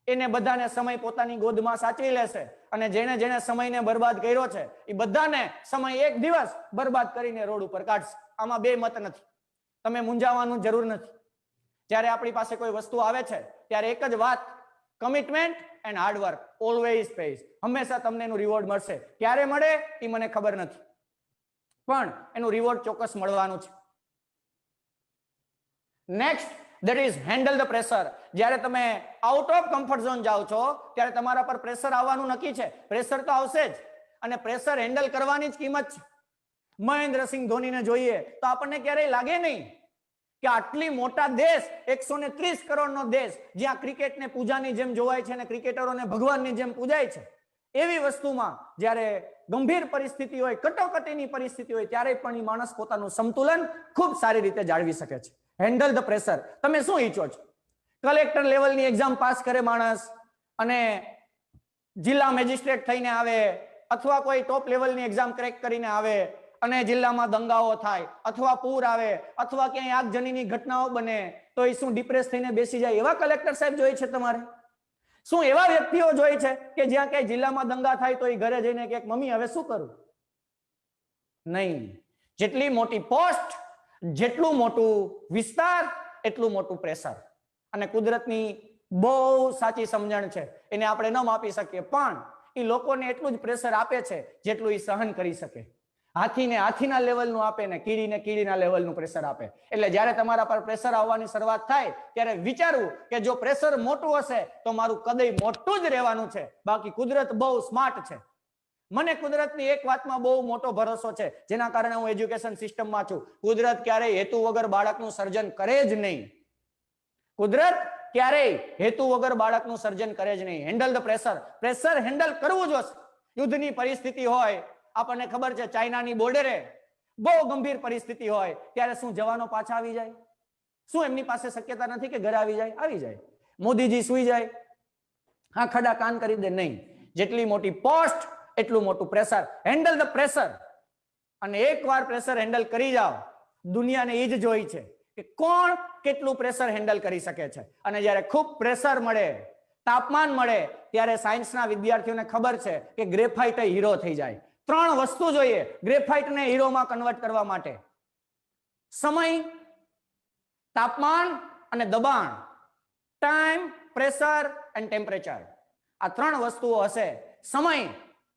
એને બધાને સમય પોતાની ગોદમાં સાચવી લેશે. અને જેણે સમયને બરબાદ કર્યો છે એ બધાને સમય એક દિવસ બરબાદ કરીને રોડ ઉપર કાઢશે. આમાં બે મત નથી, તમે મૂંઝાવાનું જરૂર નથી. જ્યારે આપણી પાસે કોઈ વસ્તુ આવે છે ત્યારે એક જ વાત, commitment and hard work always pays. હંમેશા તમને એનું રિવોર્ડ મળશે. ક્યારે મળે એ મને ખબર નથી, પણ એનું રિવોર્ડ ચોક્કસ મળવાનું છે. Next, that is handle the pressure. જ્યારે તમે આઉટ ઓફ કમ્ફર્ટ ઝોન જાઓ છો ત્યારે તમારા પર પ્રેશર આવવાનું નક્કી છે. પ્રેશર તો આવશે જ, અને પ્રેશર હેન્ડલ કરવાની જ કિંમત છે. મહેન્દ્રસિંહ ધોનીને જોઈએ તો આપણને ક્યારેય લાગે નહીં કે આટલી મોટા દેશ, 130 કરોડનો દેશ, જ્યાં ક્રિકેટને પૂજાની જેમ જોવાય છે અને ક્રિકેટરોને ભગવાનની જેમ પૂજાય છે, એવી વસ્તુમાં જ્યારે ગંભીર પરિસ્થિતિ હોય, કટોકટીની પરિસ્થિતિ હોય, ત્યારે પણ એ માણસ પોતાનું સંતુલન ખૂબ સારી રીતે જાળવી શકે છે. Handle the pressure. તમે શું ઈચ્છો છો? કલેક્ટર લેવલની એક્ઝામ પાસ કરે માણસ અને જિલ્લા મેજિસ્ટ્રેટ થઈને આવે, અથવા કોઈ ટોપ લેવલની એક્ઝામ ક્રેક કરીને આવે અને જિલ્લામાં દંગાઓ થાય, અથવા પૂર આવે, અથવા ક્યાંય આગજનીની ઘટનાઓ બને, તો એ શું ડિપ્રેસ થઈને બેસી જાય? એવા કલેક્ટર સાહેબ જોઈએ છે તમારે? શું એવા વ્યક્તિઓ જોઈએ છે કે જ્યાં ક્યાંય જિલ્લામાં દંગા થાય તો એ ઘરે જઈને કે મમ્મી હવે શું કરું? નહીં. જેટલી મોટી પોસ્ટ, જેટલું મોટું વિસ્તાર, એટલું મોટું પ્રેશર. અને કુદરતની બહુ સાચી સમજણ છે, એને આપણે ન માપી શકીએ, પણ એ લોકોને એટલું જ પ્રેશર આપે છે જેટલું એ સહન કરી શકે. હાથીને હાથીના લેવલનું આપે ને કીડીને કીડીના લેવલનું પ્રેશર આપે. એટલે જ્યારે તમારા પર પ્રેશર આવવાની શરૂઆત થાય ત્યારે વિચારવું કે જો પ્રેશર મોટું હશે તો મારું કદય મોટું જ રહેવાનું છે. બાકી કુદરત બહુ સ્માર્ટ છે. મને કુદરતની એક વાતમાં બહુ મોટો ભરોસો છે, જેના કારણે હું એજ્યુકેશન સિસ્ટમમાં છું. કુદરત ક્યારેય હેતુ વગર બાળકનું સર્જન કરે જ નહીં. કુદરત ક્યારેય હેતુ વગર બાળકનું સર્જન કરે જ નહીં. Handle the pressure. Pressure handle કરવું જ હશે. યુદ્ધની પરિસ્થિતિ હોય, આપણને ખબર છે ચાઇનાની બોર્ડરે બહુ ગંભીર પરિસ્થિતિ હોય ત્યારે શું જવાનો પાછા આવી જાય? શું એમની પાસે શક્યતા નથી કે ઘરે આવી જાય? આવી જાય. મોદીજી સુઈ જાય, હા ખડા કાન કરી દે? નહીં. જેટલી મોટી પોસ્ટ એટલું મોટું પ્રેશર. Handle the pressure. અને એકવાર પ્રેશર હેન્ડલ કરી જાઓ, દુનિયાને એ જ જોઈ છે કે કોણ કેટલું પ્રેશર હેન્ડલ કરી શકે છે. અને જ્યારે ખૂબ પ્રેશર મળે, તાપમાન મળે, ત્યારે સાયન્સના વિદ્યાર્થીઓને ખબર છે કે ગ્રેફાઇટ હીરો થઈ જાય. 3 વસ્તુ જોઈએ ગ્રેફાઇટને હીરોમાં કન્વર્ટ કરવા માટે: સમય, તાપમાન અને દબાણ. Time, pressure and temperature. આ 3 વસ્તુઓ હશે. સમય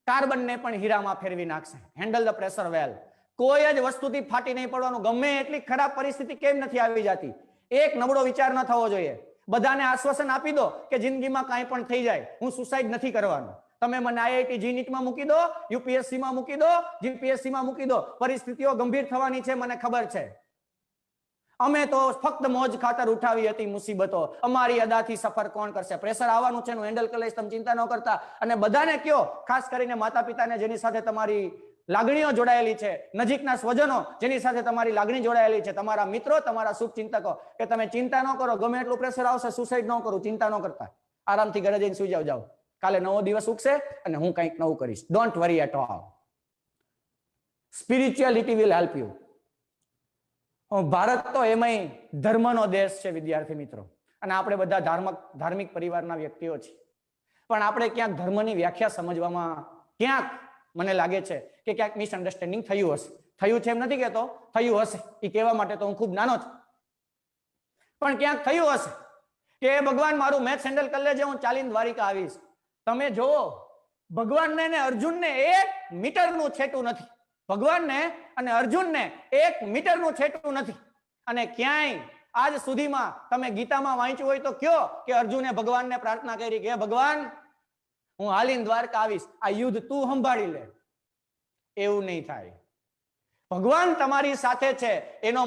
કાર્બનને પણ હીરામાં ફેરવી નાખશે. હેન્ડલ ધ પ્રેશર વેલ. કોઈ જ વસ્તુથી ફાટી નહીં પડવાનું. ગમે એટલી ખરાબ પરિસ્થિતિ કેમ નથી આવી જતી, એક નબળો વિચાર ન થવો જોઈએ. બધાને આશ્વાસન આપી દો કે જિંદગીમાં કાંઈ પણ થઈ જાય, હું સુસાઇડ નથી કરવાનું. તમે મને આઈઆઈટી જીનીટમાં મૂકી દો, યુપીએસસીમાં મૂકી દો, જીપીએસસીમાં મૂકી દો, પરિસ્થિતિઓ ગંભીર થવાની છે, મને ખબર છે. અમે તો ફક્ત મોજ ખાતર ઉઠાવી હતી મુસીબતો. અમારી અદાથી સફર કોણ કરશે? પ્રેશર આવવાનું છે, હું હેન્ડલ કરી લઈશ, તમે ચિંતા ન કરતા. અને બધાને કયો, ખાસ કરીને માતા પિતાને જેની સાથે તમારી લાગણીઓ જોડાયેલી છે, નજીકના સ્વજનો જેની સાથે તમારી લાગણી જોડાયેલી છે, તમારા મિત્રો, તમારા શુભ ચિંતકો, કે તમે ચિંતા ન કરો. ગમે એટલું પ્રેશર આવશે, સુસાઇડ ન કરું, ચિંતા ન કરતા. આરામથી ઘરે જઈને સુઈ જાઓ. કાલે નવો દિવસ ઉગશે અને હું કંઈક નવું કરીશ. Don't worry at all. Spirituality will help you. Bharat તો એમાંય ધર્મનો દેશ છે વિદ્યાર્થી મિત્રો, અને આપણે બધા ધાર્મિક પરિવારના વ્યક્તિઓ છીએ. પણ આપણે ક્યાંક ધર્મની વ્યાખ્યા સમજવામાં ક્યાંક મને લાગે છે કે ક્યાંક મિસઅન્ડરસ્ટેન્ડિંગ થયું હશે. થયું છે એમ નથી કહેતો, થયું હશે. એ કહેવા માટે તો હું ખૂબ નાનો છું, પણ ક્યાંક થયું હશે કે ભગવાન મારું મેથ્સ હેન્ડલ કરી લેજે, હું ચાલીને દ્વારિકા આવીશ. તમે જોવો, ભગવાનને ને અર્જુનને 1 મીટરનું છેટું નથી. ભગવાનને અને અર્જુનને 1 મીટરનું છેટું નથી. અને ક્યાંય આજ સુધીમાં તમે ગીતામાં વાંચ્યું હોય તો કયો કે અર્જુને ભગવાનને પ્રાર્થના કરી કે ભગવાન હું હાલીને દ્વારકા આવીશ, આ યુદ્ધ તું સંભાળી લે. એવું નહીં થાય. ભગવાન તમારી સાથે છે એનો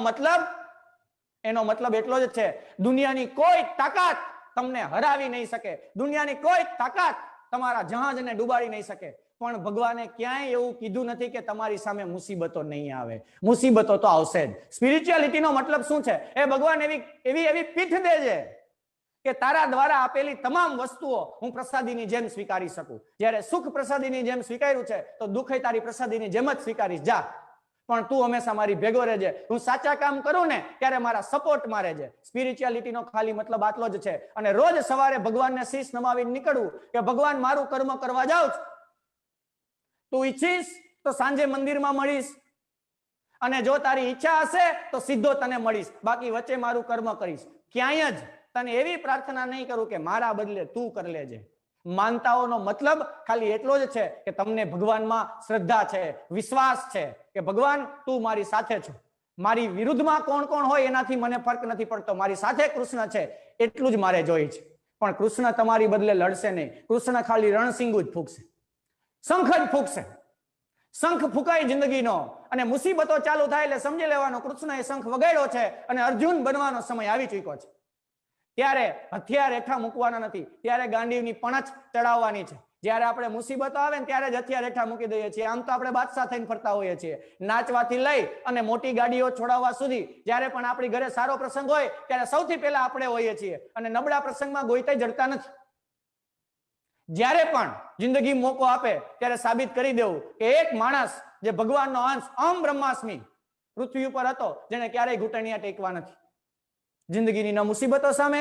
મતલબ એટલો જ છે, દુનિયાની કોઈ તાકાત તમને હરાવી નહીં શકે, દુનિયાની કોઈ તાકાત તમારા જહાજને ડૂબાડી નહીં શકે. પણ ભગવાને ક્યાંય એવું કીધું નથી કે તમારી સામે મુસીબતો નહીં આવે. મુસીબતો તો આવશે જ. સ્પિરિચ્યુઆલિટીનો મતલબ શું છે? એ ભગવાન એવી પીઠ દેજે કે તારા દ્વારા આપેલી તમામ વસ્તુઓ હું પ્રસાદીની જેમ સ્વીકારી શકું. જ્યારે સુખ પ્રસાદીની જેમ સ્વીકાર્યું છે તો દુઃખ તારી પ્રસાદીની જેમ જ સ્વીકારીશ. જા, પણ તું હંમેશા મારી ભેગો રહેજે. હું સાચા કામ કરું ને ત્યારે મારા સપોર્ટમાં રહેજે. સ્પિરિચ્યુઆલિટીનો ખાલી મતલબ આટલો જ છે. અને રોજ સવારે ભગવાનને શીશ નમાવીને નીકળવું કે ભગવાન મારું કર્મ કરવા જાઉં છું, તું ઈચ્છીશ તો સાંજે મંદિરમાં મળીશ, અને જો તારી ઈચ્છા હશે તો સીધો તને મળીશ, બાકી વચ્ચે મારું કર્મ કરીશ. ક્યાંય જ તને એવી પ્રાર્થના નહીં કરું કે મારા બદલે તું કરી લેજે. માનતાઓનો મતલબ ખાલી એટલો જ છે કે તમને ભગવાનમાં શ્રદ્ધા છે, વિશ્વાસ છે કે ભગવાન તું મારી સાથે છો. મારી વિરુદ્ધમાં કોણ કોણ હોય એનાથી મને ફરક નથી પડતો, મારી સાથે કૃષ્ણ છે એટલું જ મારે જોઈએ છે. પણ કૃષ્ણ તમારી બદલે લડશે નહીં. કૃષ્ણ ખાલી રણસિંગુ જ ફૂંકશે, શંખ જ ફૂંકશે. શંખ ફૂંકાય જિંદગીનો, અને મુસીબતો ચાલુ થાય એટલે સમજી લેવાનું કૃષ્ણએ શંખ વગાડ્યો છે અને અર્જુન બનવાનો સમય આવી ચૂક્યો છે. ત્યારે હથિયાર હેઠા મૂકવાના નથી, ત્યારે ગાંડીવની પણછ ચડાવવાની છે. જ્યારે આપણે મુસીબતો આવે ને ત્યારે જ હથિયાર હેઠા મૂકી દઈએ છીએ. આમ તો આપણે બાદશાહ થઈને ફરતા હોઈએ છીએ, નાચવાથી લઈ અને મોટી ગાડીઓ છોડાવવા સુધી. જ્યારે પણ આપણી ઘરે સારો પ્રસંગ હોય ત્યારે સૌથી પહેલા આપણે હોઈએ છીએ, અને નબળા પ્રસંગમાં ગોઈતે જડતા નથી. જ્યારે પણ જિંદગી મોકો આપે ત્યારે સાબિત કરી દેવું કે એક માણસ જે ભગવાનનો અંશ અહમ બ્રહ્માસ્મિ પૃથ્વી ઉપર હતો, જેને ક્યારેય ઘૂંટણિયા ટેકવા નથી. જિંદગીની ન મુસીબતો સામે,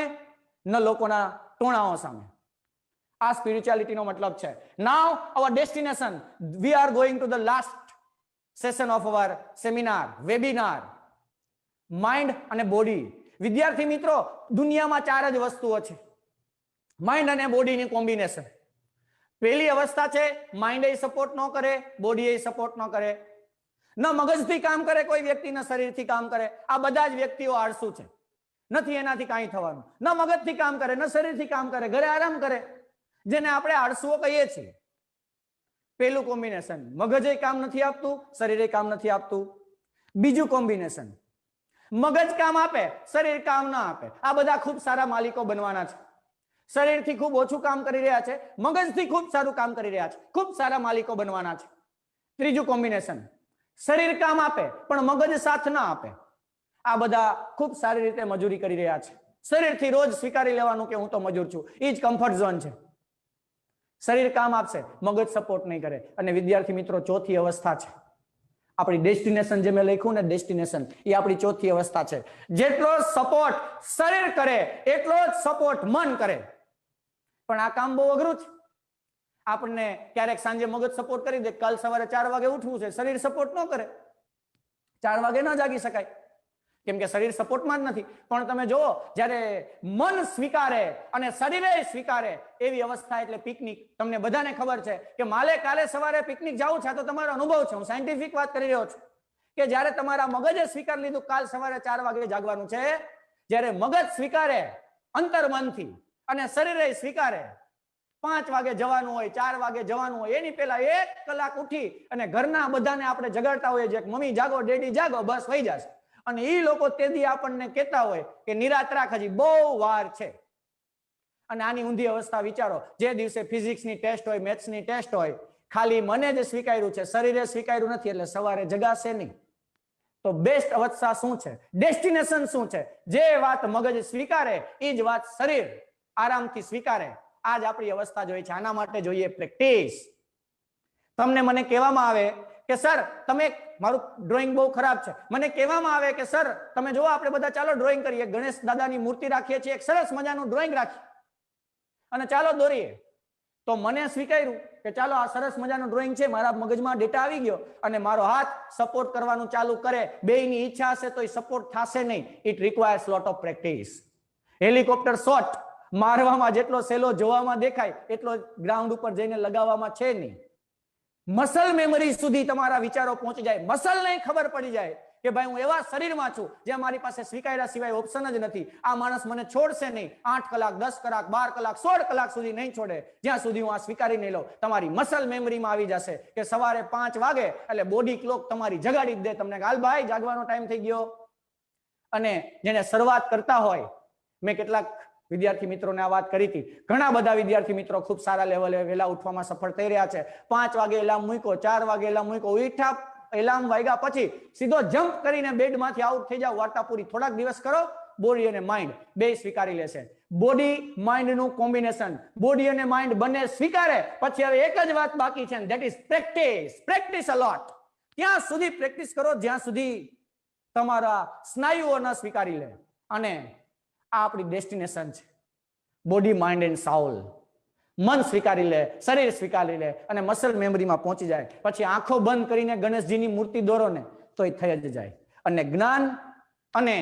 ન લોકોના ટોણાઓ સામે. આ સ્પિરિચ્યુઆલિટીનો મતલબ છે. Now our destination, we are going to the last session of our seminar, webinar, mind અને બોડી. વિદ્યાર્થી મિત્રો, દુનિયામાં 4 જ વસ્તુઓ છે, માઇન્ડ અને બોડીની કોમ્બિનેશન. પહેલી અવસ્થા છે માઇન્ડ એ સપોર્ટ ન કરે, બોડી એ સપોર્ટ ન કરે. ન મગજથી કામ કરે કોઈ વ્યક્તિ, ન શરીરથી કામ કરે. આ બધા જ વ્યક્તિઓ આળસુ છે. નથી એનાથી કાંઈ થવાનું. ન મગજથી કામ કરે, ન શરીરથી કામ કરે, ઘરે આરામ કરે, જેને આપણે આળસુઓ કહીએ છીએ. પહેલું કોમ્બિનેશન, મગજે કામ નથી આપતું, શરીરે કામ નથી આપતું. બીજું કોમ્બિનેશન, મગજ કામ આપે, શરીર કામ ના આપે. આ બધા ખૂબ સારા માલિકો બનવાના છે. શરીરથી ખૂબ ઓછું કામ કરી રહ્યા છે, મગજથી ખૂબ સારું કામ કરી રહ્યા છે, ખૂબ સારા માલિકો બનવાના છે. ત્રીજું કોમ્બિનેશન, શરીર કામ આપે પણ મગજ સાથ ના આપે. આ બધા ખૂબ સારી રીતે મજૂરી કરી રહ્યા છે. શરીરથી રોજ સ્વીકારી લેવાનું કે હું તો મજૂર છું, એ જ કમ્ફર્ટ ઝોન છે. શરીર કામ આપશે, મગજ સપોર્ટ નહીં કરે. અને વિદ્યાર્થી મિત્રો, ચોથી અવસ્થા છે આપણી ડેસ્ટિનેશન. જે મેં લખ્યું ને ડેસ્ટિનેશન, એ આપણી ચોથી અવસ્થા છે. જેટલો સપોર્ટ શરીર કરે એટલો જ સપોર્ટ મન કરે. પણ આ કામ બહુ અઘરું છે. આપણને ક્યારેક સાંજે મગજ સપોર્ટ કરી દે, કાલ સવારે 4 વાગે ઉઠવું છે, શરીર સપોર્ટ ન કરે, 4 વાગે ન જાગી શકાય, કેમ કે શરીર સપોર્ટમાં જ નથી. પણ તમે જુઓ, જ્યારે મન સ્વીકારે અને શરીરે સ્વીકારે એવી અવસ્થા એટલે પિકનિક. તમને બધાને ખબર છે કે માલે કાલે સવારે પિકનિક જવું છે, તો તમારો અનુભવ છે, હું સાયન્ટિફિક વાત કરી રહ્યો છું, કે જ્યારે તમારા મગજે સ્વીકાર લીધું કાલ સવારે 4 વાગે જાગવાનું છે, જ્યારે મગજ સ્વીકારે અંતર્મનથી અને શરીરે સ્વીકારે 5 વાગે જવાનું હોય, 4 વાગે જવાનું હોય, એની પહેલા 1 કલાક ઉઠી અને ઘરના બધાને આપણે જગાડતા હોઈએ છીએ, મમ્મી જાગો, ડેડી જાગો, બસ વહી જશે. અને એ લોકો તેથી આપણને કહેતા હોય કે નિરાત રાખ, હજી બહુ વાર છે. અને આની ઊંધી અવસ્થા વિચારો. જે દિવસે ફિઝિક્સની ટેસ્ટ હોય, મેથ્સની ટેસ્ટ હોય, ખાલી મને જ સ્વીકાર્યું છે, શરીરે સ્વીકાર્યું નથી, એટલે સવારે જગાશે નહીં. તો બેસ્ટ અવસ્થા શું છે, ડેસ્ટિનેશન શું છે? જે વાત મગજ સ્વીકારે એ જ વાત શરીર આરામથી સ્વીકારે. આ જ આપણી અવસ્થા જોઈએ છે. આના માટે જોઈએ પ્રેક્ટિસ. તમને મને કહેવામાં આવે કે સર તમે, મારું ડ્રોઈંગ બહુ ખરાબ છે, મને કહેવામાં આવે કે સર તમે જો આપણે બધા ચાલો ડ્રોઈંગ કરીએ, ગણેશ દાદાની મૂર્તિ રાખીએ છીએ, એક સરસ મજાનું ડ્રોઈંગ રાખીએ અને ચાલો દોરીએ. તો મને સ્વીકાર્યું કે ચાલો આ સરસ મજાનું ડ્રોઈંગ છે, મારા મગજમાં ડેટા આવી ગયો અને મારો હાથ સપોર્ટ કરવાનું ચાલુ કરે. બેયની ઈચ્છા હશે તો એ સપોર્ટ થશે નહીં. It requires lot of practice. Helicopter shot મારવામાં જેટલો સહેલો જોવામાં દેખાય એટલો ગ્રાઉન્ડ ઉપર જઈને લગાવવામાં છે નહીં. મસલ મેમરી સુધી તમારા વિચારો પહોંચી જાય, મસલને ખબર પડી જાય કે ભાઈ હું એવા શરીરમાં છું જ્યાં મારી પાસે સ્વીકાર્યા સિવાય ઓપ્શન જ નથી. આ માણસ મને છોડશે નહીં, 8 કલાક, 10 કલાક, 12 કલાક, 16 કલાક સુધી નહીં છોડે, જ્યાં સુધી હું આ સ્વીકારી નહીં લઉં. તમારી મસલ મેમરીમાં આવી જશે કે સવારે 5 વાગે એટલે બોડી ક્લોક તમારી જગાડી જ દે તમને, હાલ ભાઈ જાગવાનો ટાઈમ થઈ ગયો. અને જેને શરૂઆત કરતા હોય, મેં કેટલાક વિદ્યાર્થી મિત્રોને આ વાત કરી હતી, ઘણા બધા વિદ્યાર્થી મિત્રો ખૂબ સારા લેવલે વહેલા ઉઠવામાં સફળ થઈ રહ્યા છે. 5 વાગે એલાર્મ મૂક્યો, 4 વાગે એલાર્મ મૂક્યો, ઉઠ્યા, એલાર્મ વાગ્યા પછી સીધો જમ્પ કરીને બેડમાંથી આઉટ થઈ જાવ, વાર્તા પૂરી. થોડાક દિવસ કરો, બોડી અને માઇન્ડ બે સ્વીકારી લેશે. બોડી માઇન્ડનું કોમ્બિનેશન, બોડી અને માઇન્ડ બંને સ્વીકારે પછી હવે એક જ વાત બાકી છે, ધેટ ઇઝ પ્રેક્ટિસ. પ્રેક્ટિસ અ લોટ. ત્યાં સુધી પ્રેક્ટિસ કરો જ્યાં સુધી તમારા સ્નાયુઓ ન સ્વીકારી લે. અને આ આપણી ડેસ્ટિનેશન છે. Body, mind and soul. મન સ્વીકારી લે, શરીર સ્વીકારી લે અને મસલ મેમરીમાં પહોંચી જાય. પછી આંખો બંધ કરીને ગણેશજીની મૂર્તિ દોરો ને તો એ થઈ જ જાય. અને જ્ઞાન અને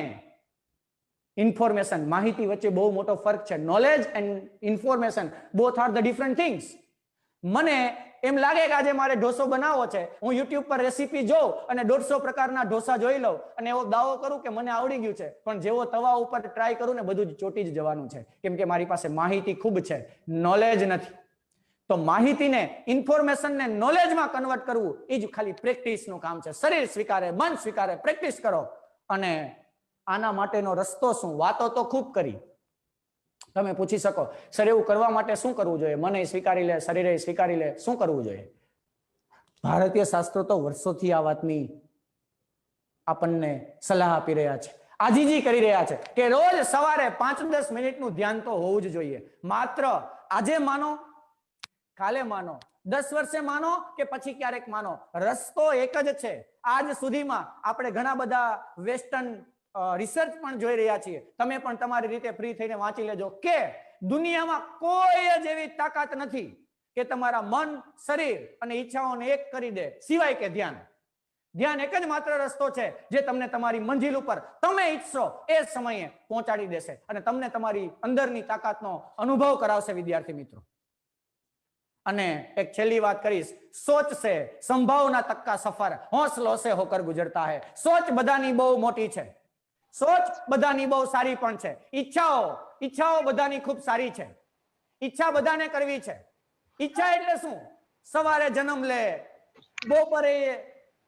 ઇન્ફોર્મેશન, માહિતી વચ્ચે બહુ મોટો ફરક છે. Knowledge and information both are the different things. મને એમ લાગે કે આજે મારે ઢોસો બનાવવો છે, હું યુટ્યુબ પર રેસીપી જોઉં અને 150 પ્રકારના ઢોસા જોઈ લઉં અને એવો દાવો કરું કે મને આવડી ગયું છે, પણ જેવો તવા ઉપર ટ્રાય કરું ને બધું જ ચોટી જ જવાનું છે, કેમ કે મારી પાસે માહિતી ખૂબ છે, નોલેજ નથી. તો માહિતીને, ઇન્ફોર્મેશનને નોલેજમાં કન્વર્ટ કરવું એ જ ખાલી પ્રેક્ટિસનું કામ છે. શરીર સ્વીકારે, મન સ્વીકારે, પ્રેક્ટિસ કરો. અને આના માટેનો રસ્તો શું? વાતો તો ખૂબ કરી. તમે પૂછી શકો સર એવું કરવા માટે શું કરવું જોઈએ? મને સ્વીકારી લે, શરીરે સ્વીકારી લે, શું કરવું જોઈએ? ભારતીય શાસ્ત્રો તો વર્ષોથી આ વાતની આપણને સલાહ આપી રહ્યા છે, આજીજી કરી રહ્યા છે કે રોજ સવારે 5-10 મિનિટનું ધ્યાન તો હોવું જ જોઈએ. માત્ર આજે માનો, કાલે માનો, 10 વર્ષે માનો કે પછી ક્યારેક માનો, રસ્તો એક જ છે. આજ સુધીમાં આપણે ઘણા બધા વેસ્ટર્ન રિસર્ચ પણ જોઈ રહ્યા છીએ. તમે પણ તમારી રીતે ફ્રી થઈને વાંચી લેજો કે દુનિયામાં કોઈ જ એવી તાકાત નથી કે તમારા મન, શરીર અને ઈચ્છાઓને એક કરી દે સિવાય કે ધ્યાન. ધ્યાન એક જ માત્ર રસ્તો છે જે તમને તમારી મંજિલ ઉપર તમે ઈચ્છો એ સમયે પહોંચાડી દેશે અને તમને તમારી અંદરની તાકાતનો અનુભવ કરાવશે. વિદ્યાર્થી મિત્રો, અને એક છેલ્લી વાત કરીશ, सोच से संभावना तक का सफर हौसलों से होकर गुजरता है। सोच બધાની બહુ મોટી છે, सोच બધાની બહુ સારી પણ છે, ઈચ્છાઓ બધાની ખૂબ સારી છે, ઈચ્છા બધાને કરવી છે। ઈચ્છા એટલે શું? સવારે જન્મ લે, બપોરે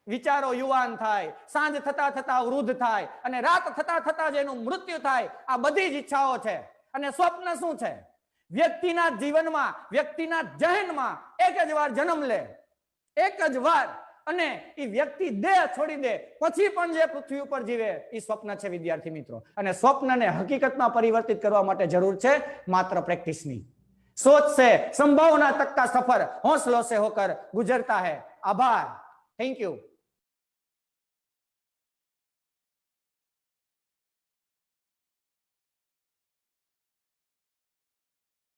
વિચારો યુવાન થાય, સાંજ થતા થતા વૃદ્ધ થાય અને રાત થતા થતા જેનું મૃત્યુ થાય, આ બધી જ ઈચ્છાઓ છે। અને સ્વપ્ન શું છે? વ્યક્તિના જીવનમાં, વ્યક્તિના જહનમાં એક જ વાર જન્મ લે, એક જ વાર, અને એ વ્યક્તિ દેહ છોડી દે પછી પણ જે પૃથ્વી ઉપર જીવે એ સ્વપ્ન છે વિદ્યાર્થી મિત્રો। અને સ્વપ્નને હકીકતમાં પરિવર્તિત કરવા માટે જરૂર છે માત્ર પ્રેક્ટિસની। सोच से संभावना तक का सफर हौसलों से होकर गुजरता है। आभार, थैंक यू।